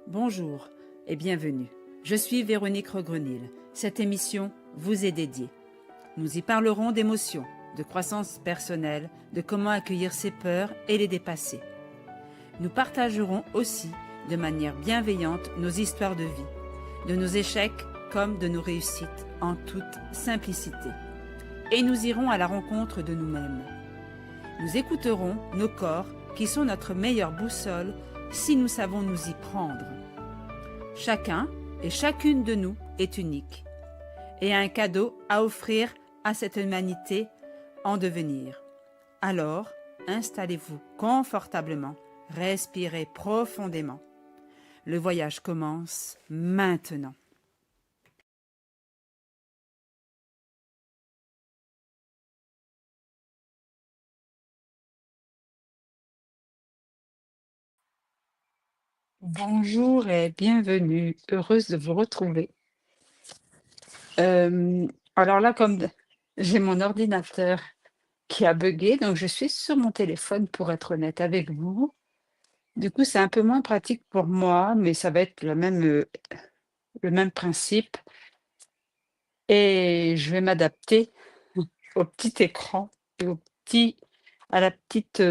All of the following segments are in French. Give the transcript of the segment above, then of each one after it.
Bonjour et bienvenue. Je suis Véronique Regrenil. Cette émission vous est dédiée. Nous y parlerons d'émotions, de croissance personnelle, de comment accueillir ses peurs et les dépasser. Nous partagerons aussi, de manière bienveillante, nos histoires de vie, de nos échecs comme de nos réussites, en toute simplicité. Et nous irons à la rencontre de nous-mêmes. Nous écouterons nos corps qui sont notre meilleure boussole si nous savons nous y prendre. Chacun et chacune de nous est unique et a un cadeau à offrir à cette humanité en devenir. Alors, installez-vous confortablement, respirez profondément. Le voyage commence maintenant. Bonjour et bienvenue, heureuse de vous retrouver. Euh, alors là, j'ai mon ordinateur qui a buggé, donc je suis sur mon téléphone pour être honnête avec vous. Du coup, c'est un peu moins pratique pour moi, mais ça va être le même principe et je vais m'adapter au petit écran et petit à la petite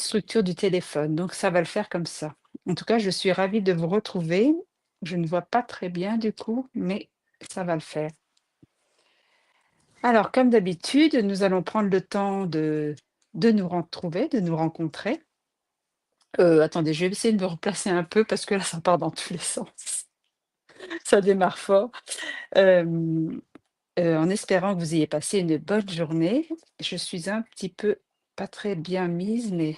structure du téléphone, donc ça va le faire comme ça. En tout cas, je suis ravie de vous retrouver. Je ne vois pas très bien du coup, mais ça va le faire. Alors, comme d'habitude, nous allons prendre le temps de nous retrouver, de nous rencontrer. Attendez, je vais essayer de me replacer un peu parce que là, ça part dans tous les sens. Ça démarre fort. Hem, en espérant que vous ayez passé une bonne journée. Je suis un petit peu pas très bien mise, mais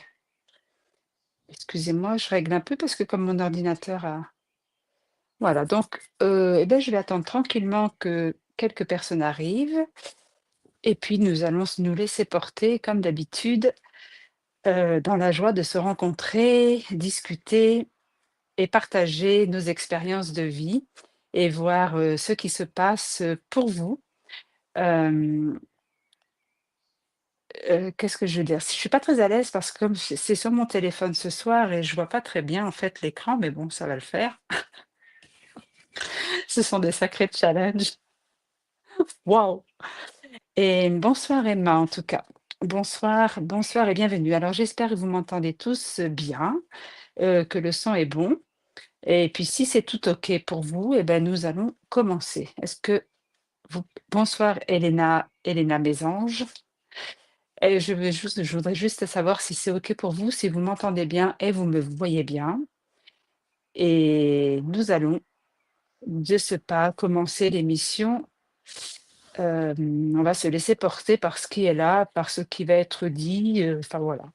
excusez-moi, je règle un peu parce que comme mon ordinateur a voilà donc et beh, je vais attendre tranquillement que quelques personnes arrivent et puis nous allons nous laisser porter comme d'habitude, dans la joie de se rencontrer, discuter et partager nos expériences de vie et voir, ce qui se passe, pour vous. Hem, qu'est-ce que je veux dire? Je suis pas très à l'aise parce que comme c'est sur mon téléphone ce soir et je vois pas très bien en fait l'écran, mais bon, ça va le faire. Ce sont des sacrés challenges. Waouh! Et bonsoir Emma en tout cas. Bonsoir, bonsoir et bienvenue. Alors j'espère que vous m'entendez tous, bien, que le son est bon et puis si c'est tout OK pour vous et ben, nous allons commencer. Est-ce que vous bonsoir Elena Mésange. Et je voudrais juste savoir si c'est OK pour vous, si vous m'entendez bien et vous me voyez bien. Et nous allons de ce pas commencer l'émission. On va se laisser porter par ce qui est là, par ce qui va être dit, enfin voilà.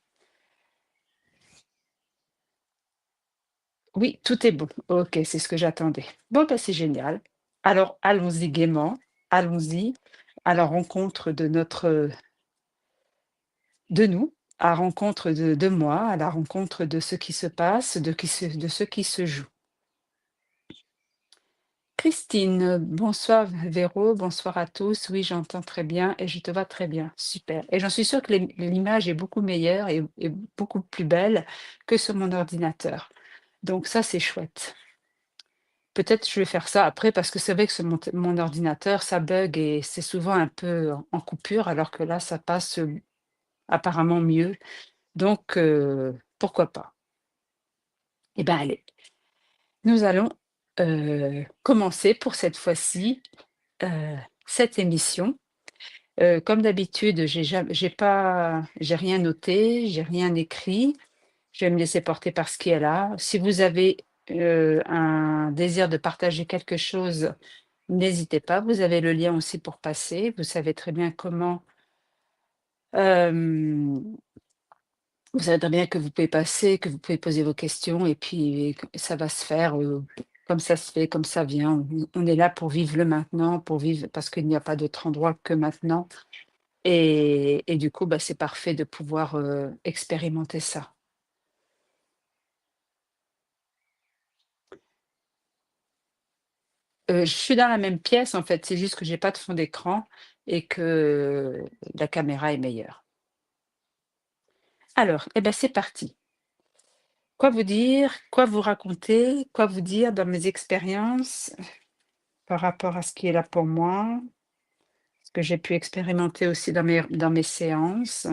Oui, tout est bon. OK, c'est ce que j'attendais. Bon, bah, c'est génial. Alors allons-y gaiement, allons-y à la rencontre de nous, à la rencontre de moi, à la rencontre de ce qui se passe, de ce qui se joue. Christine, bonsoir Véro, bonsoir à tous. Oui, j'entends très bien et je te vois très bien. Super. Et j'en suis sûre que l'image est beaucoup meilleure et beaucoup plus belle que sur mon ordinateur. Donc ça, c'est chouette. Peut-être je vais faire ça après parce que c'est vrai que sur mon ordinateur, ça bug et c'est souvent un peu en coupure, alors que là, ça passe apparemment mieux. Donc, pourquoi pas? Eh bien, allez, nous allons commencer pour cette fois-ci euh, cette émission. Comme d'habitude, j'ai rien noté, j'ai rien écrit. Je vais me laisser porter par ce qui est là. Si vous avez, un désir de partager quelque chose, n'hésitez pas. Vous avez le lien aussi pour passer. Vous savez très bien comment, hem, vous savez très bien que vous pouvez passer, que vous pouvez poser vos questions et puis ça va se faire, comme ça se fait, comme ça vient. On est là pour vivre le maintenant, pour vivre parce qu'il n'y a pas d'autre endroit que maintenant. Et du coup, bah, c'est parfait de pouvoir, expérimenter ça. Je suis dans la même pièce, en fait, c'est juste que j'ai pas de fond d'écran et que la caméra est meilleure. Alors, eh ben, c'est parti. Quoi vous dire? Quoi vous raconter? Quoi vous dire dans mes expériences par rapport à ce qui est là pour moi? Ce que j'ai pu expérimenter aussi dans mes séances.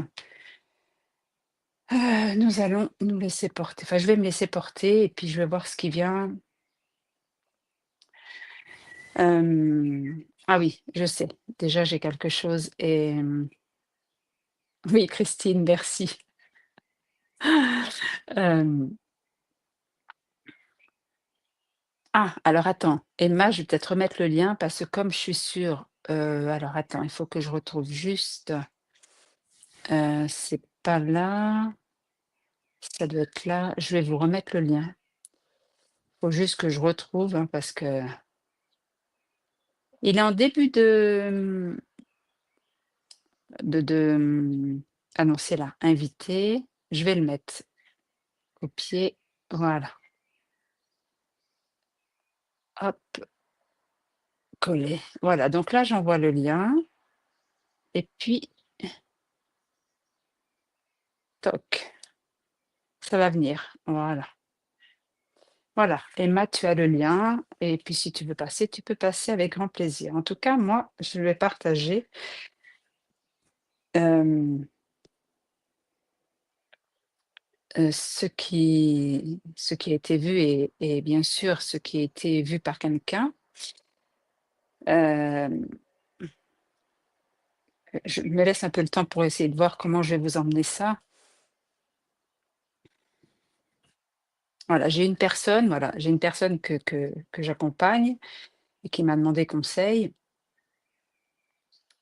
Nous allons nous laisser porter. Enfin, je vais me laisser porter et puis je vais voir ce qui vient. Ah oui, je sais. Déjà, j'ai quelque chose et oui, Christine, merci. Hem, alors attends, Emma, je vais peut-être remettre le lien parce que comme je suis sûre, alors attends, il faut que je retrouve juste, c'est pas là, ça doit être là. Je vais vous remettre le lien. Faut juste que je retrouve, hein, parce que il est en début de ah non, c'est là, invité. Je vais le mettre, copier, voilà, hop, coller. Voilà, donc là, j'envoie le lien et puis toc, ça va venir. Voilà. Voilà, Emma, tu as le lien et puis si tu veux passer, tu peux passer avec grand plaisir. En tout cas, moi, je vais partager, hem, ce qui a été vu et bien sûr ce qui a été vu par quelqu'un. Hem, je me laisse un peu le temps pour essayer de voir comment je vais vous emmener ça. Voilà, j'ai une personne que j'accompagne et qui m'a demandé conseil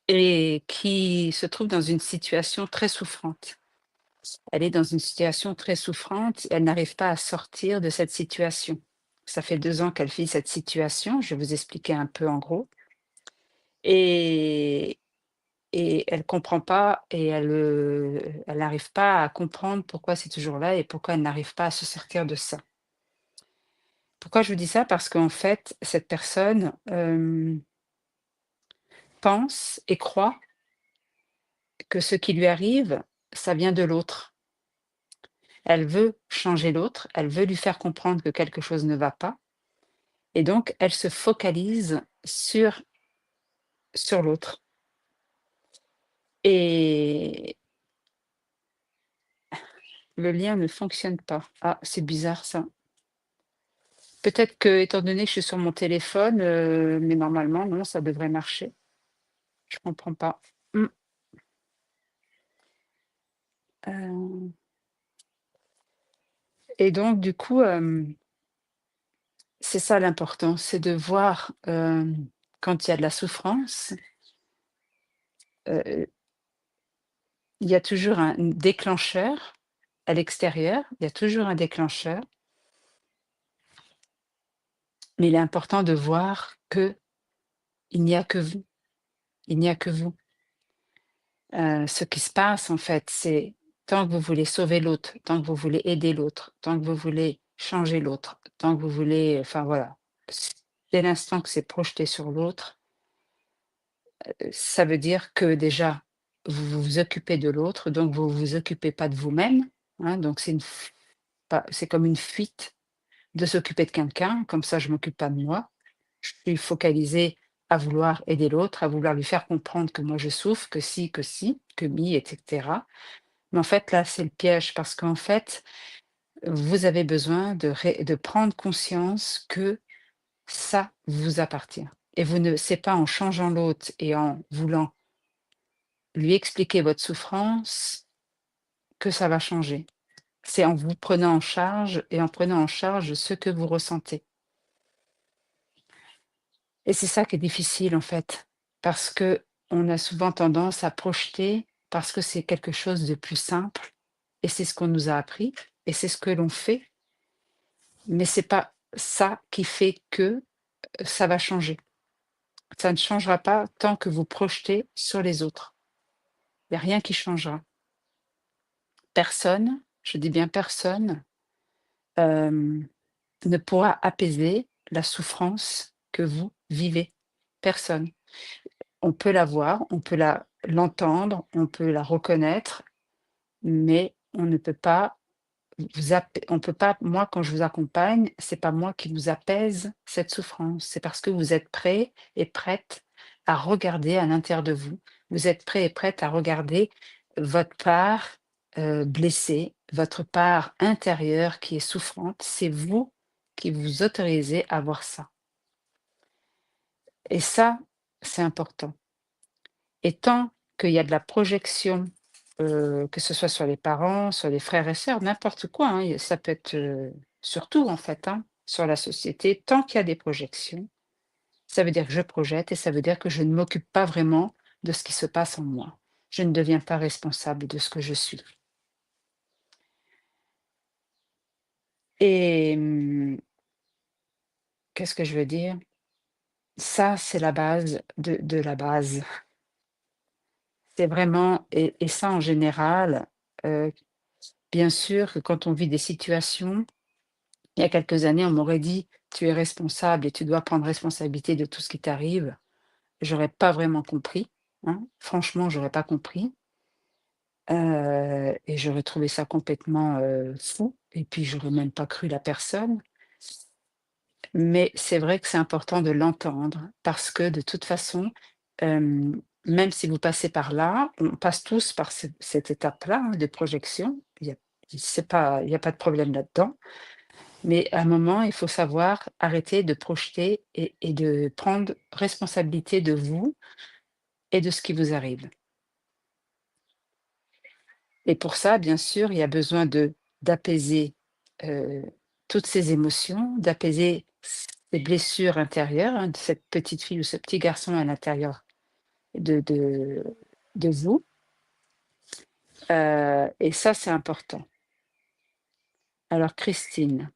et qui se trouve dans une situation très souffrante. Elle est dans une situation très souffrante, elle n'arrive pas à sortir de cette situation. Ça fait 2 ans qu'elle vit cette situation, je vais vous expliquer un peu en gros et elle comprend pas et elle n'arrive pas à comprendre pourquoi c'est toujours là et pourquoi elle n'arrive pas à se sortir de ça. Pourquoi je vous dis ça? Parce qu'en fait, cette personne, pense et croit que ce qui lui arrive, ça vient de l'autre. Elle veut changer l'autre, elle veut lui faire comprendre que quelque chose ne va pas et donc elle se focalise sur l'autre et le lien ne fonctionne pas. Ah, c'est bizarre ça. Peut-être que, étant donné que je suis sur mon téléphone, mais normalement non, ça devrait marcher. Je comprends pas. Mmh, heu et donc du coup, c'est ça l'important, c'est de voir, quand il y a de la souffrance, heu, il y a toujours un déclencheur à l'extérieur, il y a toujours un déclencheur, mais il est important de voir qu'il n'y a que vous, il n'y a que vous. Ce qui se passe en fait, c'est tant que vous voulez sauver l'autre, tant que vous voulez aider l'autre, tant que vous voulez changer l'autre, tant que vous voulez enfin voilà, dès l'instant que c'est projeté sur l'autre, ça veut dire que déjà, vous vous occupez de l'autre, donc vous vous occupez pas de vous-même, hein, donc c'est une f pas c'est comme une fuite de s'occuper de quelqu'un, comme ça je m'occupe pas de moi. Je suis focalisée à vouloir aider l'autre, à vouloir lui faire comprendre que moi je souffre, que si, que mi et cetera. Mais en fait là, c'est le piège parce qu'en fait, vous avez besoin de prendre conscience que ça vous appartient et vous ne c'est pas en changeant l'autre et en voulant lui expliquer votre souffrance que ça va changer. C'est en vous prenant en charge et en prenant en charge ce que vous ressentez. Et c'est ça qui est difficile en fait, parce que on a souvent tendance à projeter parce que c'est quelque chose de plus simple et c'est ce qu'on nous a appris et c'est ce que l'on fait, mais c'est pas ça qui fait que ça va changer. Ça ne changera pas tant que vous projetez sur les autres. Il y a rien qui changera. Personne, je dis bien personne, hem ne pourra apaiser la souffrance que vous vivez. Personne. On peut la voir, on peut l'entendre, on peut la reconnaître, mais on ne peut pas on peut pas, moi, quand je vous accompagne, c'est pas moi qui vous apaise cette souffrance. C'est parce que vous êtes prêt et prête à regarder à l'intérieur de vous. Vous êtes prêt et prête à regarder votre part, blessée, votre part intérieure qui est souffrante. C'est vous qui vous autorisez à voir ça et ça, c'est important. Et tant qu'il y a de la projection, que ce soit sur les parents, sur les frères et sœurs, n'importe quoi, hein, ça peut être, sur tout en fait, hein, sur la société. Tant qu'il y a des projections, ça veut dire que je projette et ça veut dire que je ne m'occupe pas vraiment de ce qui se passe en moi. Je ne deviens pas responsable de ce que je suis. Et qu'est-ce que je veux dire? Ça, c'est la base de la base. C'est vraiment et ça en général, heu, bien sûr que quand on vit des situations. Il y a quelques années, on m'aurait dit: «Tu es responsable et tu dois prendre responsabilité de tout ce qui t'arrive». J'aurais pas vraiment compris, hein. Franchement, j'aurais pas compris, et j'aurais trouvé ça complètement, fou et puis j'aurais même pas cru la personne. Mais c'est vrai que c'est important de l'entendre parce que de toute façon, même si vous passez par là, on passe tous par cette étape-là, hein, de projection. Il y a pas de problème là-dedans. Mais à un moment, il faut savoir arrêter de projeter et de prendre responsabilité de vous et de ce qui vous arrive. Et pour ça, bien sûr, il y a besoin d'apaiser, heu, toutes ces émotions, d'apaiser ces blessures intérieures, hein, de cette petite fille ou ce petit garçon à l'intérieur de de de vous, et ça, c'est important. Alors Christine: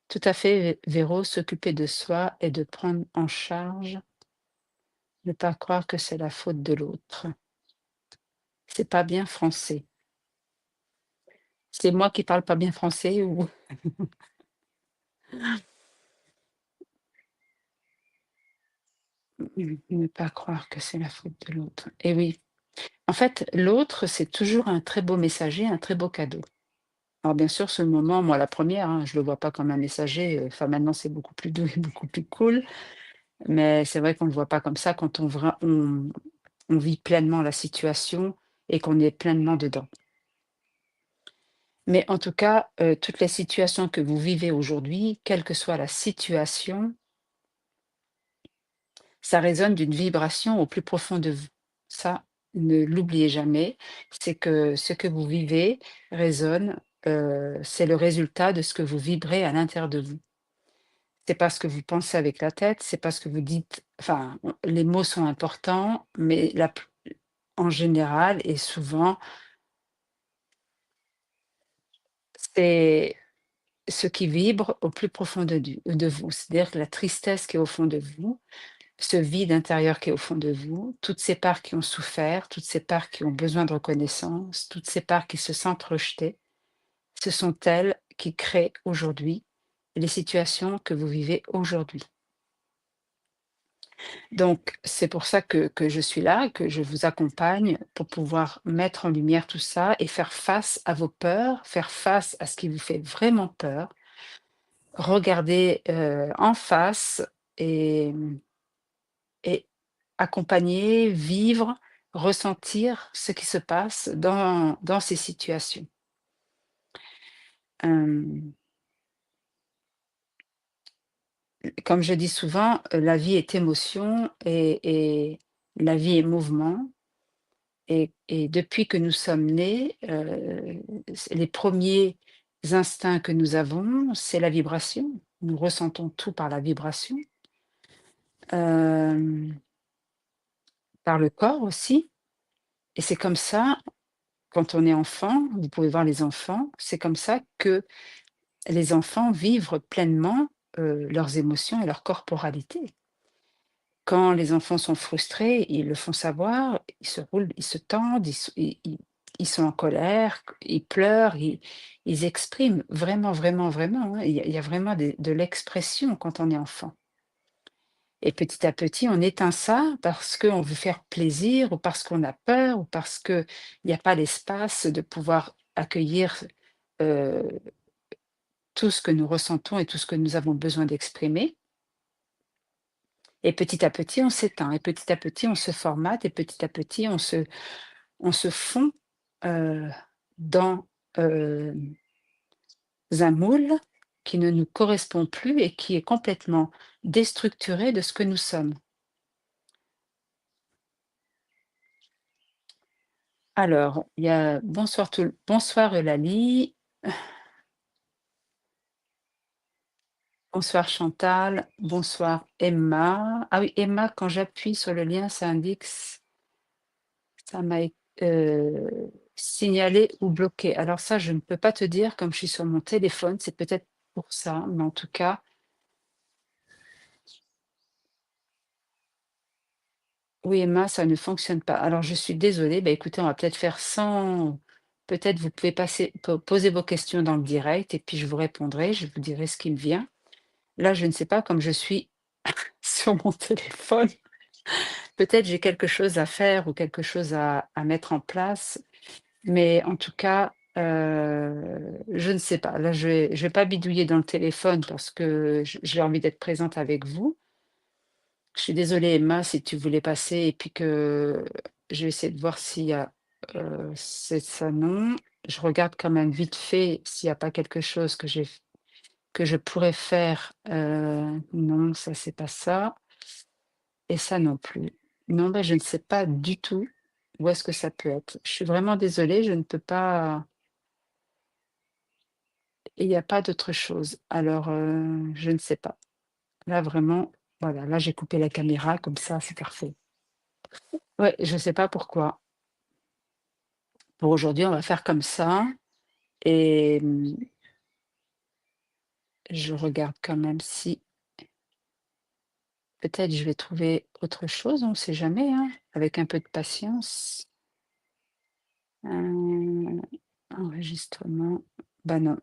«Tout à fait, Véro, s'occuper de soi et de prendre en charge, ne pas croire que c'est la faute de l'autre». C'est pas bien français. C'est moi qui parle pas bien français ou ne pas croire que c'est la faute de l'autre. Et oui, en fait, l'autre, c'est toujours un très beau messager, un très beau cadeau. Alors bien sûr, sur le moment, moi la première, hein, je le vois pas comme un messager, enfin maintenant c'est beaucoup plus doux et beaucoup plus cool, mais c'est vrai qu'on le voit pas comme ça quand on vit pleinement la situation et qu'on est pleinement dedans. Mais en tout cas, toutes les situations que vous vivez aujourd'hui, quelle que soit la situation, ça résonne d'une vibration au plus profond de vous. Ça, ne l'oubliez jamais, c'est que ce que vous vivez résonne, c'est le résultat de ce que vous vibrez à l'intérieur de vous. C'est pas ce que vous pensez avec la tête, c'est pas ce que vous dites, enfin, les mots sont importants, mais en général et souvent, c'est ce qui vibre au plus profond de vous. C'est-à-dire que la tristesse qui est au fond de vous, ce vide intérieur qui est au fond de vous, toutes ces parts qui ont souffert, toutes ces parts qui ont besoin de reconnaissance, toutes ces parts qui se sentent rejetées, ce sont elles qui créent aujourd'hui les situations que vous vivez aujourd'hui. Donc, c'est pour ça que je suis là, que je vous accompagne pour pouvoir mettre en lumière tout ça et faire face à vos peurs, faire face à ce qui vous fait vraiment peur, regarder en face et et accompagner, vivre, ressentir ce qui se passe dans ces situations. Hem, Comme je dis souvent, la vie est émotion et la vie est mouvement et depuis que nous sommes nés, c les premiers instincts que nous avons, c'est la vibration. Nous ressentons tout par la vibration, hem, par le corps aussi et c'est comme ça, quand on est enfant, vous pouvez voir les enfants, c'est comme ça que les enfants vivent pleinement, leurs émotions et leur corporalité. Quand les enfants sont frustrés, ils le font savoir, ils se roulent, ils se tendent, ils sont en colère, ils pleurent, ils expriment vraiment, vraiment, vraiment, hein. Il y a vraiment de l'expression quand on est enfant et petit à petit, on éteint ça parce qu'on veut faire plaisir ou parce qu'on a peur ou parce qu'il n'y a pas l'espace de pouvoir accueillir heu, tout ce que nous ressentons et tout ce que nous avons besoin d'exprimer et petit à petit, on s'éteint et petit à petit, on se formate et petit à petit, on se fond, heu, dans, hem, un moule qui ne nous correspond plus et qui est complètement déstructuré de ce que nous sommes. Alors, il y a bonsoir Eulalie, bonsoir Chantal, bonsoir Emma. Ah oui, Emma, quand j'appuie sur le lien, ça indique ça m'a signalé ou bloqué. Alors ça, je ne peux pas te dire comme je suis sur mon téléphone, c'est peut-être pour ça, mais en tout cas, oui Emma, ça ne fonctionne pas. Alors je suis désolée, bah, écoutez, on va peut-être faire sans peut-être vous pouvez poser vos questions dans le direct et puis je vous répondrai, je vous dirai ce qui me vient. Là, je ne sais pas, comme je suis sur mon téléphone, peut-être j'ai quelque chose à faire ou quelque chose à mettre en place, mais en tout cas, je ne sais pas. Là, je vais pas bidouiller dans le téléphone parce que j'ai envie d'être présente avec vous. Je suis désolée Emma, si tu voulais passer et puis que je vais essayer de voir s'il y a, c'est ça non. Je regarde quand même vite fait s'il y a pas quelque chose que je pourrais faire. Non, ça c'est pas ça et ça non plus. Non, bah, je ne sais pas du tout où est-ce que ça peut être. Je suis vraiment désolée, je ne peux pas et il y a pas d'autre chose. Alors, je ne sais pas. Là vraiment, voilà, là j'ai coupé la caméra comme ça, c'est parfait. Ouais, je sais pas pourquoi. Pour aujourd'hui, on va faire comme ça et je regarde quand même si peut-être je vais trouver autre chose, on ne sait jamais, hein, avec un peu de patience. Heu, enregistrement, bah, non,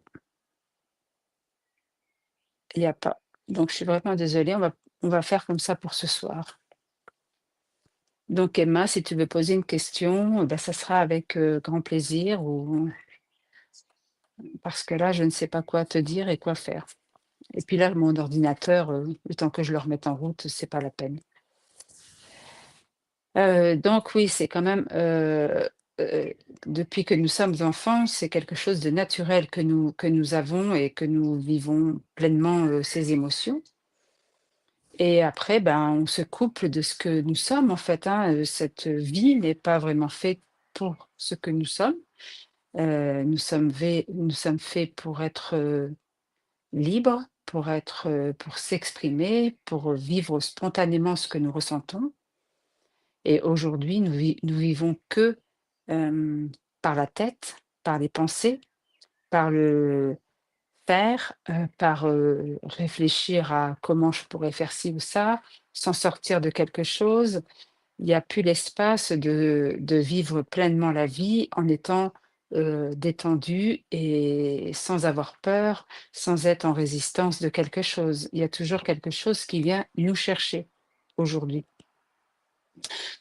il y a pas. Donc je suis vraiment désolée, on va faire comme ça pour ce soir. Donc Emma, si tu veux poser une question, bah, ça sera avec, grand plaisir ou parce que là, je ne sais pas quoi te dire et quoi faire. Et puis là, mon ordinateur, le temps que je le remette en route, c'est pas la peine. Donc oui, c'est quand même, heu, depuis que nous sommes enfants, c'est quelque chose de naturel que nous avons et que nous vivons pleinement, ces émotions et après, ben, on se coupe de ce que nous sommes en fait, hein, cette vie n'est pas vraiment faite pour ce que nous sommes. Nous sommes faits pour être, libres, pour s'exprimer, pour vivre spontanément ce que nous ressentons. Et aujourd'hui, nous vivons que, par la tête, par les pensées, par le faire, par, réfléchir à comment je pourrais faire ci ou ça, sans sortir de quelque chose. Il n'y a plus l'espace de vivre pleinement la vie en étant, détendu et sans avoir peur, sans être en résistance de quelque chose. Il y a toujours quelque chose qui vient nous chercher aujourd'hui.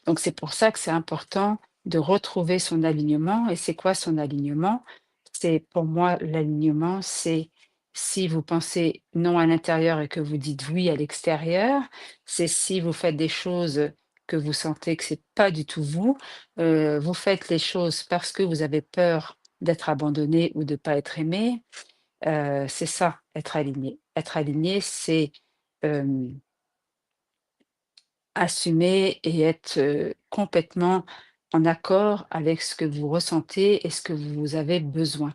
Donc c'est pour ça que c'est important de retrouver son alignement et c'est quoi son alignement? C'est pour moi l'alignement, c'est si vous pensez non à l'intérieur et que vous dites oui à l'extérieur, c'est si vous faites des choses que vous sentez que c'est pas du tout vous, vous faites les choses parce que vous avez peur d'être abandonné ou de pas être aimé, c'est ça être aligné. Être aligné, c'est, hem assumer et être, complètement en accord avec ce que vous ressentez et ce que vous avez besoin.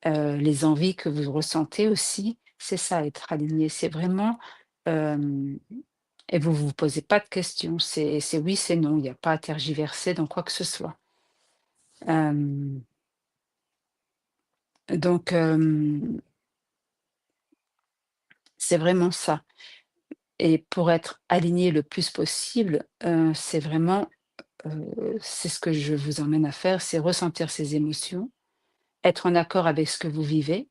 Les envies que vous ressentez aussi, c'est ça être aligné. C'est vraiment, hem et vous posez pas de questions, c'est oui, c'est non, il y a pas à tergiverser dans quoi que ce soit. Hem, donc c'est vraiment ça et pour être aligné le plus possible, c'est vraiment, c'est ce que je vous emmène à faire, c'est ressentir ces émotions. Être en accord avec ce que vous vivez.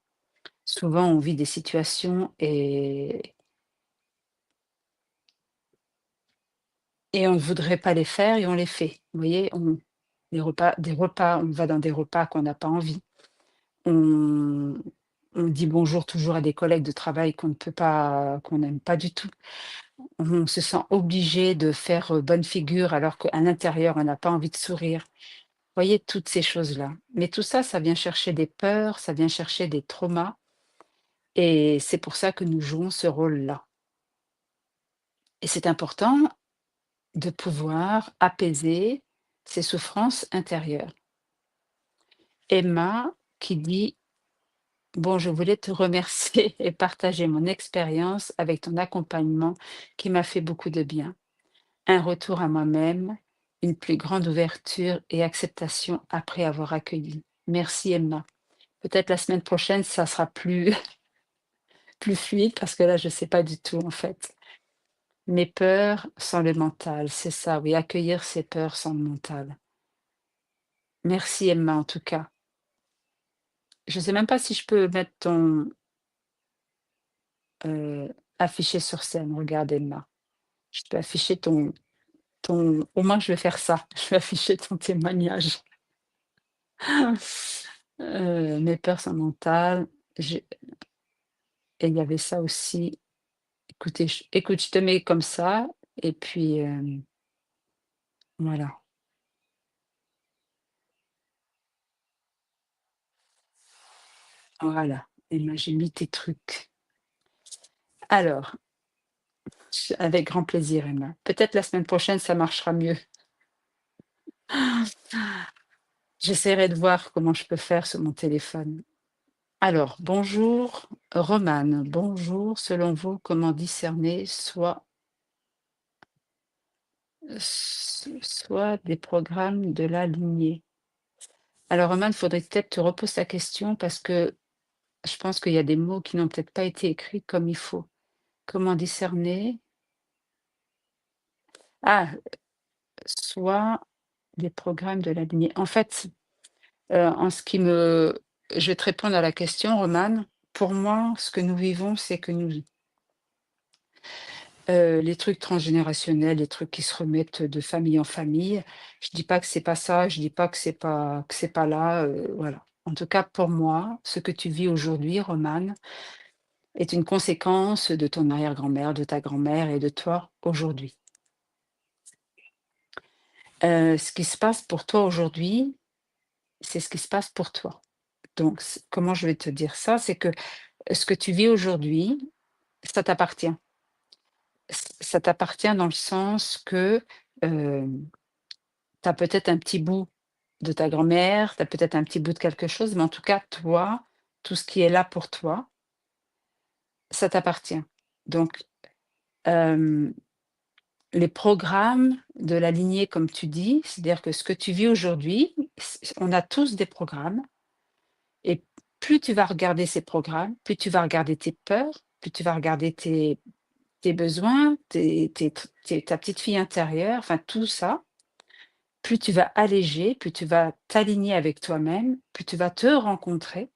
Souvent, on vit des situations et on ne voudrait pas les faire et on les fait. Vous voyez? Des repas, on va dans des repas qu'on n'a pas envie. On on dit bonjour toujours à des collègues de travail qu'on n'aime pas du tout. On se sent obligé de faire, bonne figure alors qu'à l'intérieur, on n'a pas envie de sourire. Voyez toutes ces choses-là. Mais tout ça, ça vient chercher des peurs, ça vient chercher des traumas et c'est pour ça que nous jouons ce rôle-là. Et c'est important de pouvoir apaiser ces souffrances intérieures. Emma qui dit: «Bon, je voulais te remercier et partager mon expérience avec ton accompagnement qui m'a fait beaucoup de bien. Un retour à moi-même, une plus grande ouverture et acceptation après avoir accueilli. Merci Emma. Peut-être la semaine prochaine, ça sera plus plus fluide parce que là, je ne sais pas du tout en fait. Mes peurs sans le mental, c'est ça, oui, accueillir ses peurs sans le mental. Merci Emma en tout cas. Je ne sais même pas si je peux mettre ton, afficher sur scène. Regarde Emma, je peux afficher ton au moins je vais faire ça, je vais afficher ton témoignage. Mes peurs sont mentales, j'ai et il y avait ça aussi. Écoute, je te mets comme ça et puis, voilà, voilà. Emma, j'ai mis tes trucs. Alors, avec grand plaisir Emma. Peut-être la semaine prochaine, ça marchera mieux. J'essaierai de voir comment je peux faire sur mon téléphone. Alors, bonjour Romane, bonjour. Selon vous, comment discerner soit des programmes de la lignée? Alors Romane, il faudrait peut-être te reposes ta question parce que je pense qu'il y a des mots qui n'ont peut-être pas été écrits comme il faut. Comment discerner? Ah, soit des programmes de la lignée. En fait, en ce qui me je vais te répondre à la question Romane. Pour moi, ce que nous vivons, c'est que les trucs transgénérationnels, les trucs qui se remettent de famille en famille, je dis pas que c'est pas ça, je dis pas que c'est pas là, voilà. En tout cas, pour moi, ce que tu vis aujourd'hui, Romane, est une conséquence de ton arrière-grand-mère, de ta grand-mère et de toi aujourd'hui. Ce qui se passe pour toi aujourd'hui, c'est ce qui se passe pour toi. Donc comment je vais te dire ça? C'est que ce que tu vis aujourd'hui, ça t'appartient. Ça t'appartient dans le sens que, tu as peut-être un petit bout de ta grand-mère, tu as peut-être un petit bout de quelque chose, mais en tout cas, toi, tout ce qui est là pour toi, ça t'appartient. Donc, hem, les programmes de la lignée, comme tu dis, c'est-à-dire que ce que tu vis aujourd'hui, on a tous des programmes et plus tu vas regarder ces programmes, plus tu vas regarder tes peurs, plus tu vas regarder tes besoins, ta petite fille intérieure, enfin tout ça, plus tu vas alléger, plus tu vas t'aligner avec toi-même, plus tu vas te rencontrer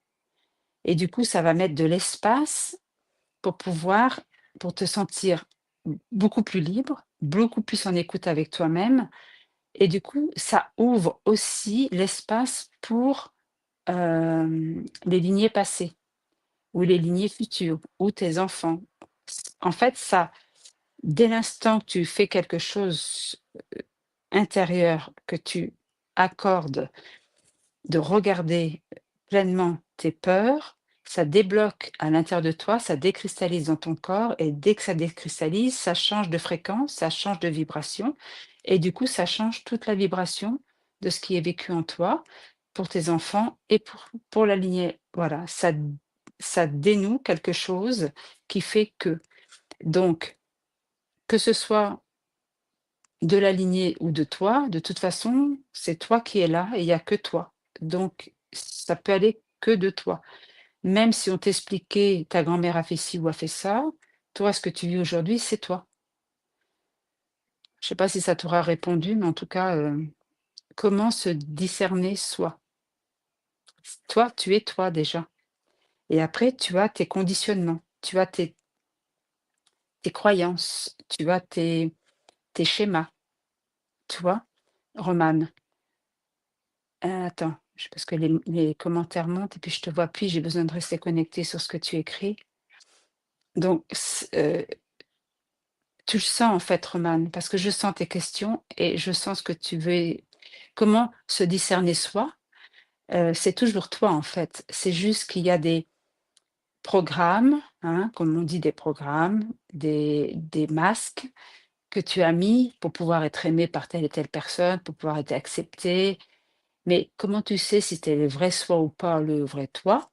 et du coup, ça va mettre de l'espace pour pour te sentir beaucoup plus libre, beaucoup plus en écoute avec toi-même et du coup, ça ouvre aussi l'espace pour, les lignées passées ou les lignées futures ou tes enfants. En fait, ça dès l'instant que tu fais quelque chose intérieur, que tu accordes de regarder pleinement tes peurs, ça débloque à l'intérieur de toi, ça décristallise dans ton corps et dès que ça décristallise, ça change de fréquence, ça change de vibration et du coup, ça change toute la vibration de ce qui est vécu en toi, pour tes enfants et pour la lignée. Voilà, ça dénoue quelque chose qui fait que. Donc, que ce soit de la lignée ou de toi, de toute façon, c'est toi qui es là et il y a que toi. Donc ça peut aller que de toi. Même si on t'expliquait: «Ta grand-mère a fait ci ou a fait ça», toi, ce que tu vis aujourd'hui, c'est toi. Je sais pas si ça t'aura répondu, mais en tout cas, comment se discerner soi? Toi, tu es toi déjà et après tu as tes conditionnements, tu as tes croyances, tu as tes schémas, tu vois? Romane, attends. parce que les commentaires montent et puis je te vois plus, j'ai besoin de rester connectée sur ce que tu écris. Donc, tu le sens en fait, Romane, parce que je sens tes questions et je sens ce que tu veux. Comment se discerner soi? C'est toujours toi en fait. C'est juste qu'il y a des programmes, hein, comme on dit des programmes, des masques que tu as mis pour pouvoir être aimé par telle et telle personne, pour pouvoir être accepté. Mais comment tu sais si tu es le vrai soi ou pas le vrai toi?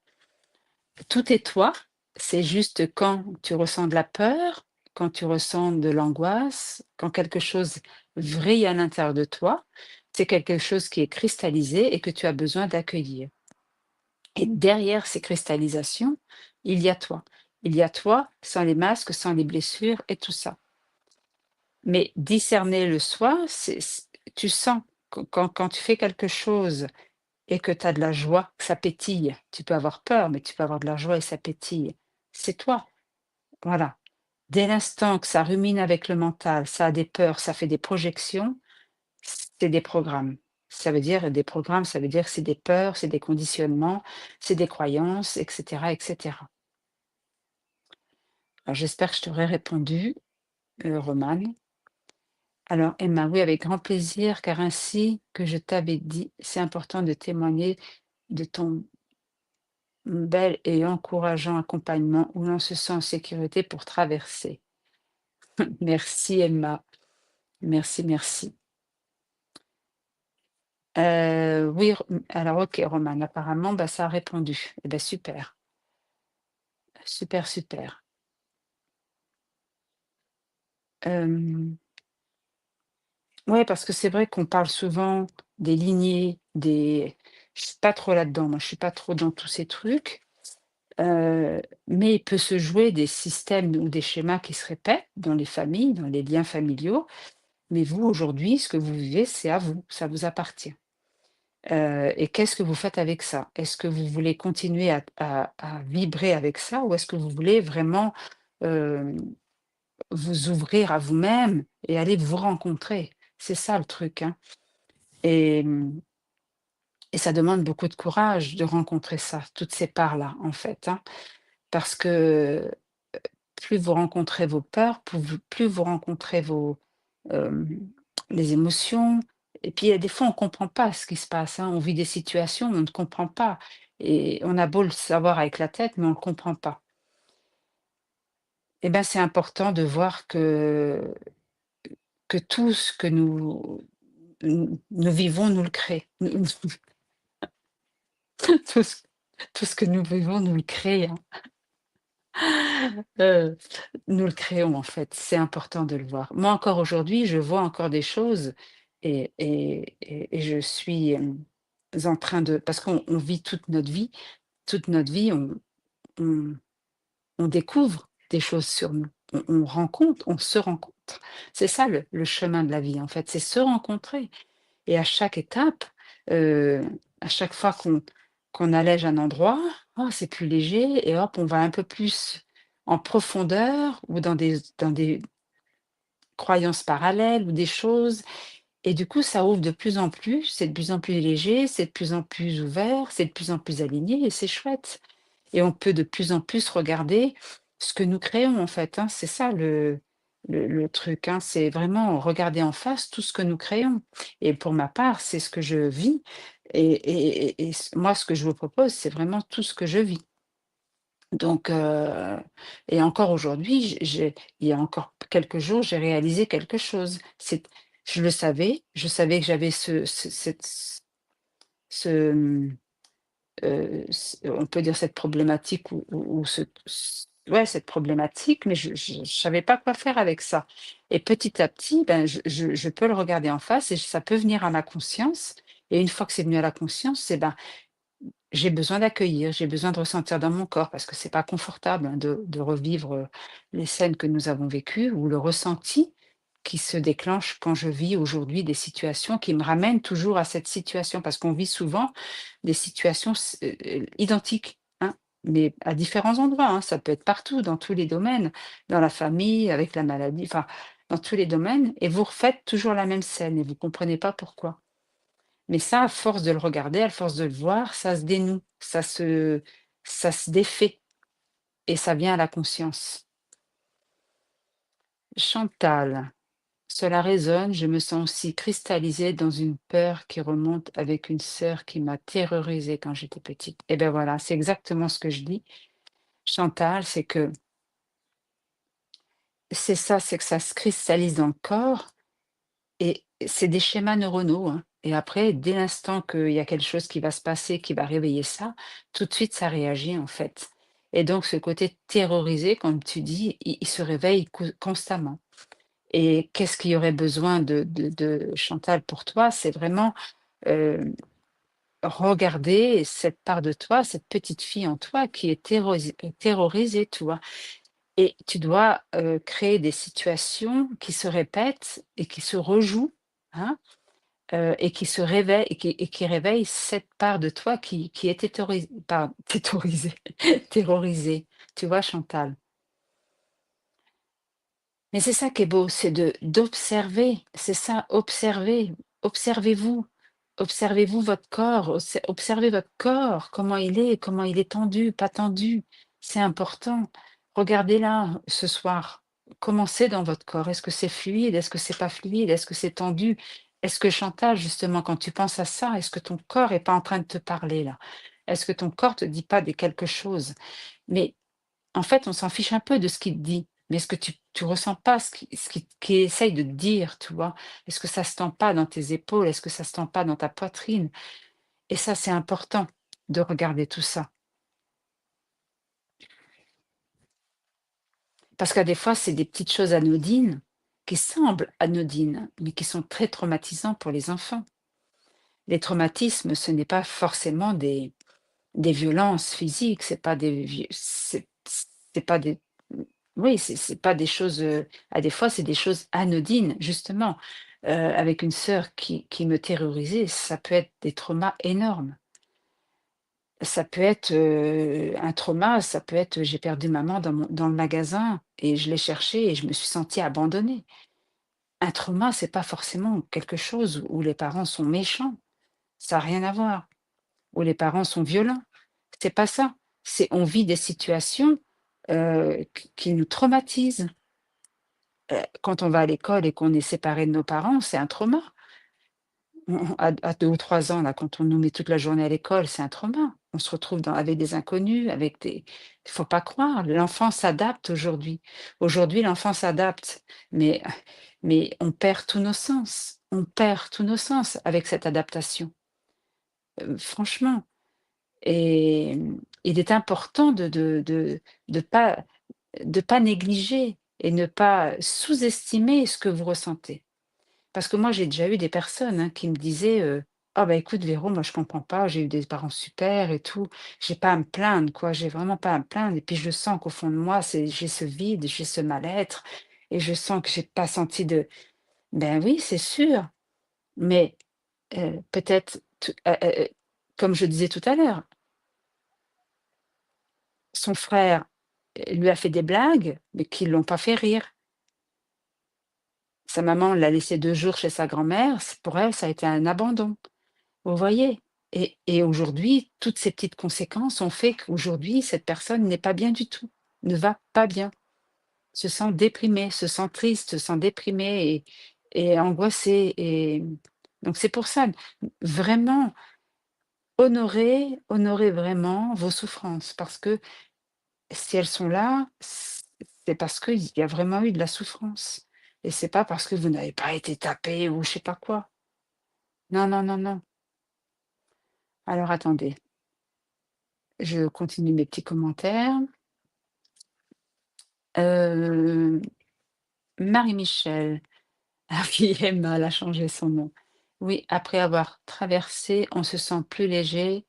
Tout est toi. C'est juste quand tu ressens de la peur, quand tu ressens de l'angoisse, quand quelque chose vrille à l'intérieur de toi, c'est quelque chose qui est cristallisé et que tu as besoin d'accueillir. Et derrière ces cristallisations, il y a toi. Il y a toi sans les masques, sans les blessures et tout ça. Mais discerner le soi, tu sens quand tu fais quelque chose et que tu as de la joie, que ça pétille. Tu peux avoir peur, mais tu peux avoir de la joie et ça pétille. C'est toi, voilà. Dès l'instant que ça rumine avec le mental, ça a des peurs, ça fait des projections, c'est des programmes. Ça veut dire des programmes, ça veut dire que c'est des peurs, c'est des conditionnements, c'est des croyances, et cetera, et cetera. Alors j'espère que je t'aurai répondu, Romane. Alors Emma, oui, avec grand plaisir, car ainsi que je t'avais dit, c'est important de témoigner de ton bel et encourageant accompagnement où l'on se sent en sécurité pour traverser. Merci Emma. Merci, merci. Oui, alors OK, Roman, apparemment, bah, ça a répondu. Eh ben super, super, super. Ouais, parce que c'est vrai qu'on parle souvent des lignées, des je suis pas trop là-dedans, moi, je suis pas trop dans tous ces trucs, mais il peut se jouer des systèmes ou des schémas qui se répètent dans les familles, dans les liens familiaux. Mais vous, aujourd'hui, ce que vous vivez, c'est à vous, ça vous appartient. Et qu'est-ce que vous faites avec ça? Est-ce que vous voulez continuer à vibrer avec ça ou est-ce que vous voulez vraiment, hem, vous ouvrir à vous-même et aller vous rencontrer? C'est ça le truc, hein. Et et ça demande beaucoup de courage de rencontrer ça, toutes ces parts-là, en fait, hein. Parce que plus vous rencontrez vos peurs, plus vous rencontrez hem, les émotions et puis, il y a des fois, on ne comprend pas ce qui se passe, hein. On vit des situations, on ne comprend pas et on a beau le savoir avec la tête, mais on ne le comprend pas. Et ben, c'est important de voir que tout ce que nous vivons, nous le crée. Tout ce tout ce que nous vivons, nous le crée, hein. Heu, Nous le créons, en fait, c'est important de le voir. Moi, encore aujourd'hui, je vois encore des choses et je suis, en train de parce qu'on vit toute notre vie, on on découvre des choses sur nous. On rencontre, on se rencontre. C'est ça le chemin de la vie, en fait, c'est se rencontrer et à chaque étape, heu, à chaque fois qu'on allège un endroit, oh, c'est plus léger et hop, on va un peu plus en profondeur ou dans des croyances parallèles ou des choses et du coup, ça ouvre de plus en plus, c'est de plus en plus léger, c'est de plus en plus ouvert, c'est de plus en plus aligné et c'est chouette. Et on peut de plus en plus regarder ce que nous créons en fait, hein. C'est ça le truc, hein, c'est vraiment regarder en face tout ce que nous créons. Et pour ma part, c'est ce que je vis et moi, ce que je vous propose, c'est vraiment tout ce que je vis. Donc et encore aujourd'hui, il y a encore quelques jours, j'ai réalisé quelque chose. Je savais que j'avais ce, on peut dire cette problématique ou ouais, cette problématique, mais je savais pas quoi faire avec ça et petit à petit, ben, je peux le regarder en face et ça peut venir à ma conscience et une fois que c'est venu à la conscience, c'est ben, j'ai besoin d'accueillir, j'ai besoin de ressentir dans mon corps parce que c'est pas confortable, hein, de revivre, les scènes que nous avons vécues ou le ressenti qui se déclenche quand je vis aujourd'hui des situations qui me ramènent toujours à cette situation. Parce qu'on vit souvent des situations identiques, hein, mais à différents endroits, hein. Ça peut être partout, dans tous les domaines, dans la famille, avec la maladie, enfin, dans tous les domaines et vous refaites toujours la même scène et vous comprenez pas pourquoi. Mais ça, à force de le regarder, à force de le voir, ça se dénoue, ça se défait et ça vient à la conscience. Chantal, cela résonne, je me sens aussi cristallisée dans une peur qui remonte avec une sœur qui m'a terrorisée quand j'étais petite. Et ben voilà, c'est exactement ce que je dis. Chantal, c'est ça, c'est que ça se cristallise dans le corps et c'est des schémas neuronaux, hein. Et après, dès l'instant qu'il y a quelque chose qui va se passer, qui va réveiller ça, tout de suite, ça réagit en fait. Et donc, ce côté terrorisé, comme tu dis, il se réveille constamment. Et qu'est-ce qu'il y aurait besoin de Chantal pour toi? C'est vraiment euh, regarder cette part de toi, cette petite fille en toi qui est terrorisée, tu vois. Et tu dois créer des situations qui se répètent et qui se rejouent, hein, et qui se réveillent et qui réveillent cette part de toi qui est tétorisée, terrorisée. Tu vois, Chantal? Mais c'est ça qui est beau, c'est d'observer, c'est ça, observer. Observez-vous, observez-vous votre corps, observez votre corps, comment il est tendu, pas tendu. C'est important. Regardez là, ce soir, comment c'est dans votre corps? Est-ce que c'est fluide? Est-ce que c'est pas fluide? Est-ce que c'est tendu? Est-ce que Chantal, justement, quand tu penses à ça, est-ce que ton corps est pas en train de te parler là? Est-ce que ton corps te dit pas des quelque chose? Mais en fait, on s'en fiche un peu de ce qu'il te dit, mais est-ce que tu ressens pas ce qu'il essaye de te dire, tu vois? Est-ce que ça se tend pas dans tes épaules? Est-ce que ça se tend pas dans ta poitrine? Et ça, c'est important de regarder tout ça. Parce qu'à des fois, c'est des petites choses anodines, qui semblent anodines, mais qui sont très traumatisantes pour les enfants. Les traumatismes, ce n'est pas forcément des violences physiques, c'est pas des oui, c'est pas des choses, des fois, c'est des choses anodines, justement. Avec une sœur qui me terrorisait, ça peut être des traumas énormes. Ça peut être, un trauma, ça peut être, j'ai perdu maman dans le magasin et je l'ai cherchée et je me suis sentie abandonnée. Un trauma, c'est pas forcément quelque chose où les parents sont méchants, ça a rien à voir, où les parents sont violents. C'est pas ça. C'est on vit des situations, qui nous traumatisent. Quand on va à l'école et qu'on est séparé de nos parents, c'est un trauma. À 2 ou 3 ans, là, quand on nous met toute la journée à l'école, c'est un trauma. On se retrouve avec des inconnus, avec des il faut pas croire, l'enfant s'adapte aujourd'hui. Aujourd'hui, l'enfant s'adapte, mais on perd tous nos sens. On perd tous nos sens avec cette adaptation, franchement. Et il est important de pas négliger et ne pas sous-estimer ce que vous ressentez. Parce que moi, j'ai déjà eu des personnes, hein, qui me disaient, «Ah bah écoute Véro, moi je comprends pas, j'ai eu des parents super et tout, j'ai pas à me plaindre quoi, j'ai vraiment pas à me plaindre et puis je sens qu'au fond de moi, j'ai ce vide, j'ai ce mal-être et je sens que j'ai pas senti de». Ben oui, c'est sûr, mais peut-être comme je disais tout à l'heure, son frère, lui a fait des blagues, mais qui l'ont pas fait rire. Sa maman l'a laissé 2 jours chez sa grand-mère, pour elle, ça a été un abandon. Vous voyez? Et aujourd'hui, toutes ces petites conséquences ont fait qu'aujourd'hui, cette personne n'est pas bien du tout, ne va pas bien, se sent déprimée, se sent triste, se sent déprimée et angoissée et donc c'est pour ça, vraiment honorer vraiment vos souffrances parce que si elles sont là, c'est parce qu'il y a vraiment eu de la souffrance et c'est pas parce que vous n'avez pas été tapé ou je sais pas quoi. Non, non, non, non. Alors attendez, je continue mes petits commentaires. Heu, Marie-Michel, ah oui, Emma, elle a changé son nom. Oui, après avoir traversé, on se sent plus léger,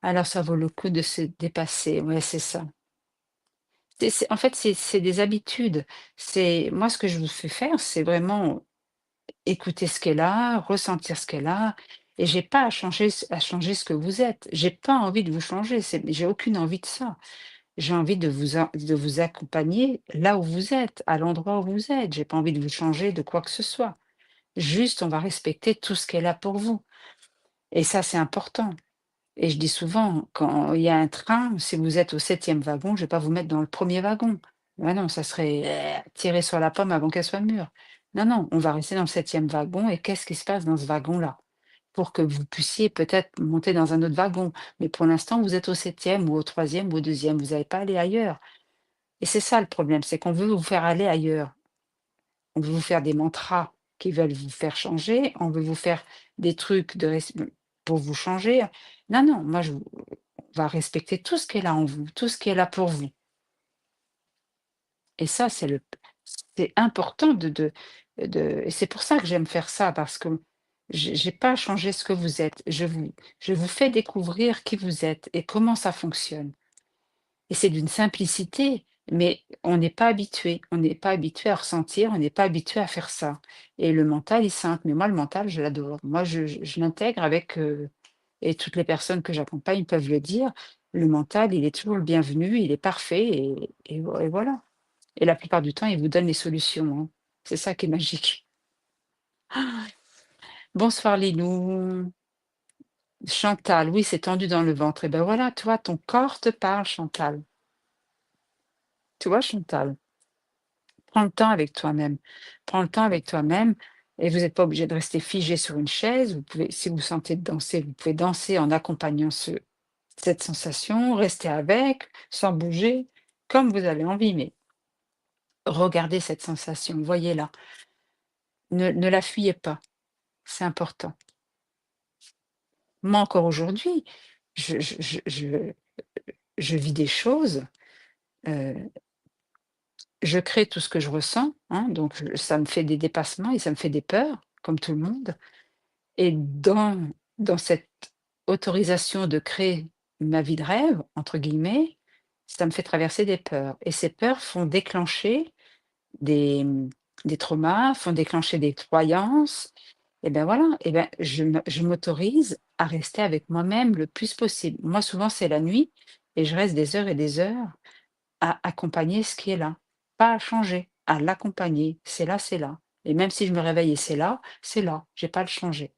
alors ça vaut le coup de se dépasser. Ouais, c'est ça. C'est en fait, c'est des habitudes. C'est moi, ce que je vous fais faire, c'est vraiment écouter ce qu'elle a, ressentir ce qu'elle a et j'ai pas à changer ce que vous êtes. J'ai pas envie de vous changer, j'ai aucune envie de ça. J'ai envie de vous accompagner là où vous êtes, à l'endroit où vous êtes. J'ai pas envie de vous changer de quoi que ce soit. Juste, on va respecter tout ce qu'elle a pour vous. et ça, c'est important. Et je dis souvent, quand il y a un train, si vous êtes au 7e wagon, je vais pas vous mettre dans le premier wagon. Ah non, ça serait tirer sur la pomme avant qu'elle soit mûre. Non, non, on va rester dans le 7e wagon et qu'est-ce qui se passe dans ce wagon-là? Pour que vous puissiez peut-être monter dans un autre wagon. Mais pour l'instant, vous êtes au 7e ou au 3e ou au 2e, vous n'allez pas aller ailleurs. Et c'est ça le problème, c'est qu'on veut vous faire aller ailleurs. On veut vous faire des mantras qui veulent vous faire changer, on veut vous faire des trucs pour vous changer. Non, non, moi on va respecter tout ce qui est là en vous, tout ce qui est là pour vous. Et ça, c'est important et c'est pour ça que j'aime faire ça, parce que j'ai pas changé ce que vous êtes. Je vous fais découvrir qui vous êtes et comment ça fonctionne. Et c'est d'une simplicité, mais on n'est pas habitué. On n'est pas habitué à ressentir, on n'est pas habitué à faire ça. Et le mental est simple, mais moi, le mental, je l'adore. Moi, je l'intègre avec, et toutes les personnes que j'accompagne peuvent le dire, le mental, il est toujours le bienvenu, il est parfait, et voilà. Et la plupart du temps, il vous donne les solutions, hein. C'est ça qui est magique. Bonsoir Lilou. Chantal, oui, c'est tendu dans le ventre. Et ben voilà, toi, ton corps te parle, Chantal. Tu vois, Chantal? Prends le temps avec toi-même. Prends le temps avec toi-même et vous n'êtes pas obligé de rester figé sur une chaise. Vous pouvez, si vous sentez de danser, vous pouvez danser en accompagnant cette sensation, rester avec, sans bouger, comme vous avez envie, mais regardez cette sensation, voyez-la. Ne la fuyez pas, c'est important. Moi, encore aujourd'hui, je vis des choses, euh, je crée tout ce que je ressens, hein, donc ça me fait des dépassements et ça me fait des peurs, comme tout le monde. Et dans cette autorisation de créer ma vie de rêve, entre guillemets, ça me fait traverser des peurs et ces peurs font déclencher des, des traumas, font déclencher des croyances et ben voilà, et ben je m'autorise à rester avec moi-même le plus possible. Moi, souvent, c'est la nuit et je reste des heures et des heures à accompagner ce qui est là, pas à changer, à l'accompagner. C'est là et même si je me réveille et c'est là, j'ai pas à le changer.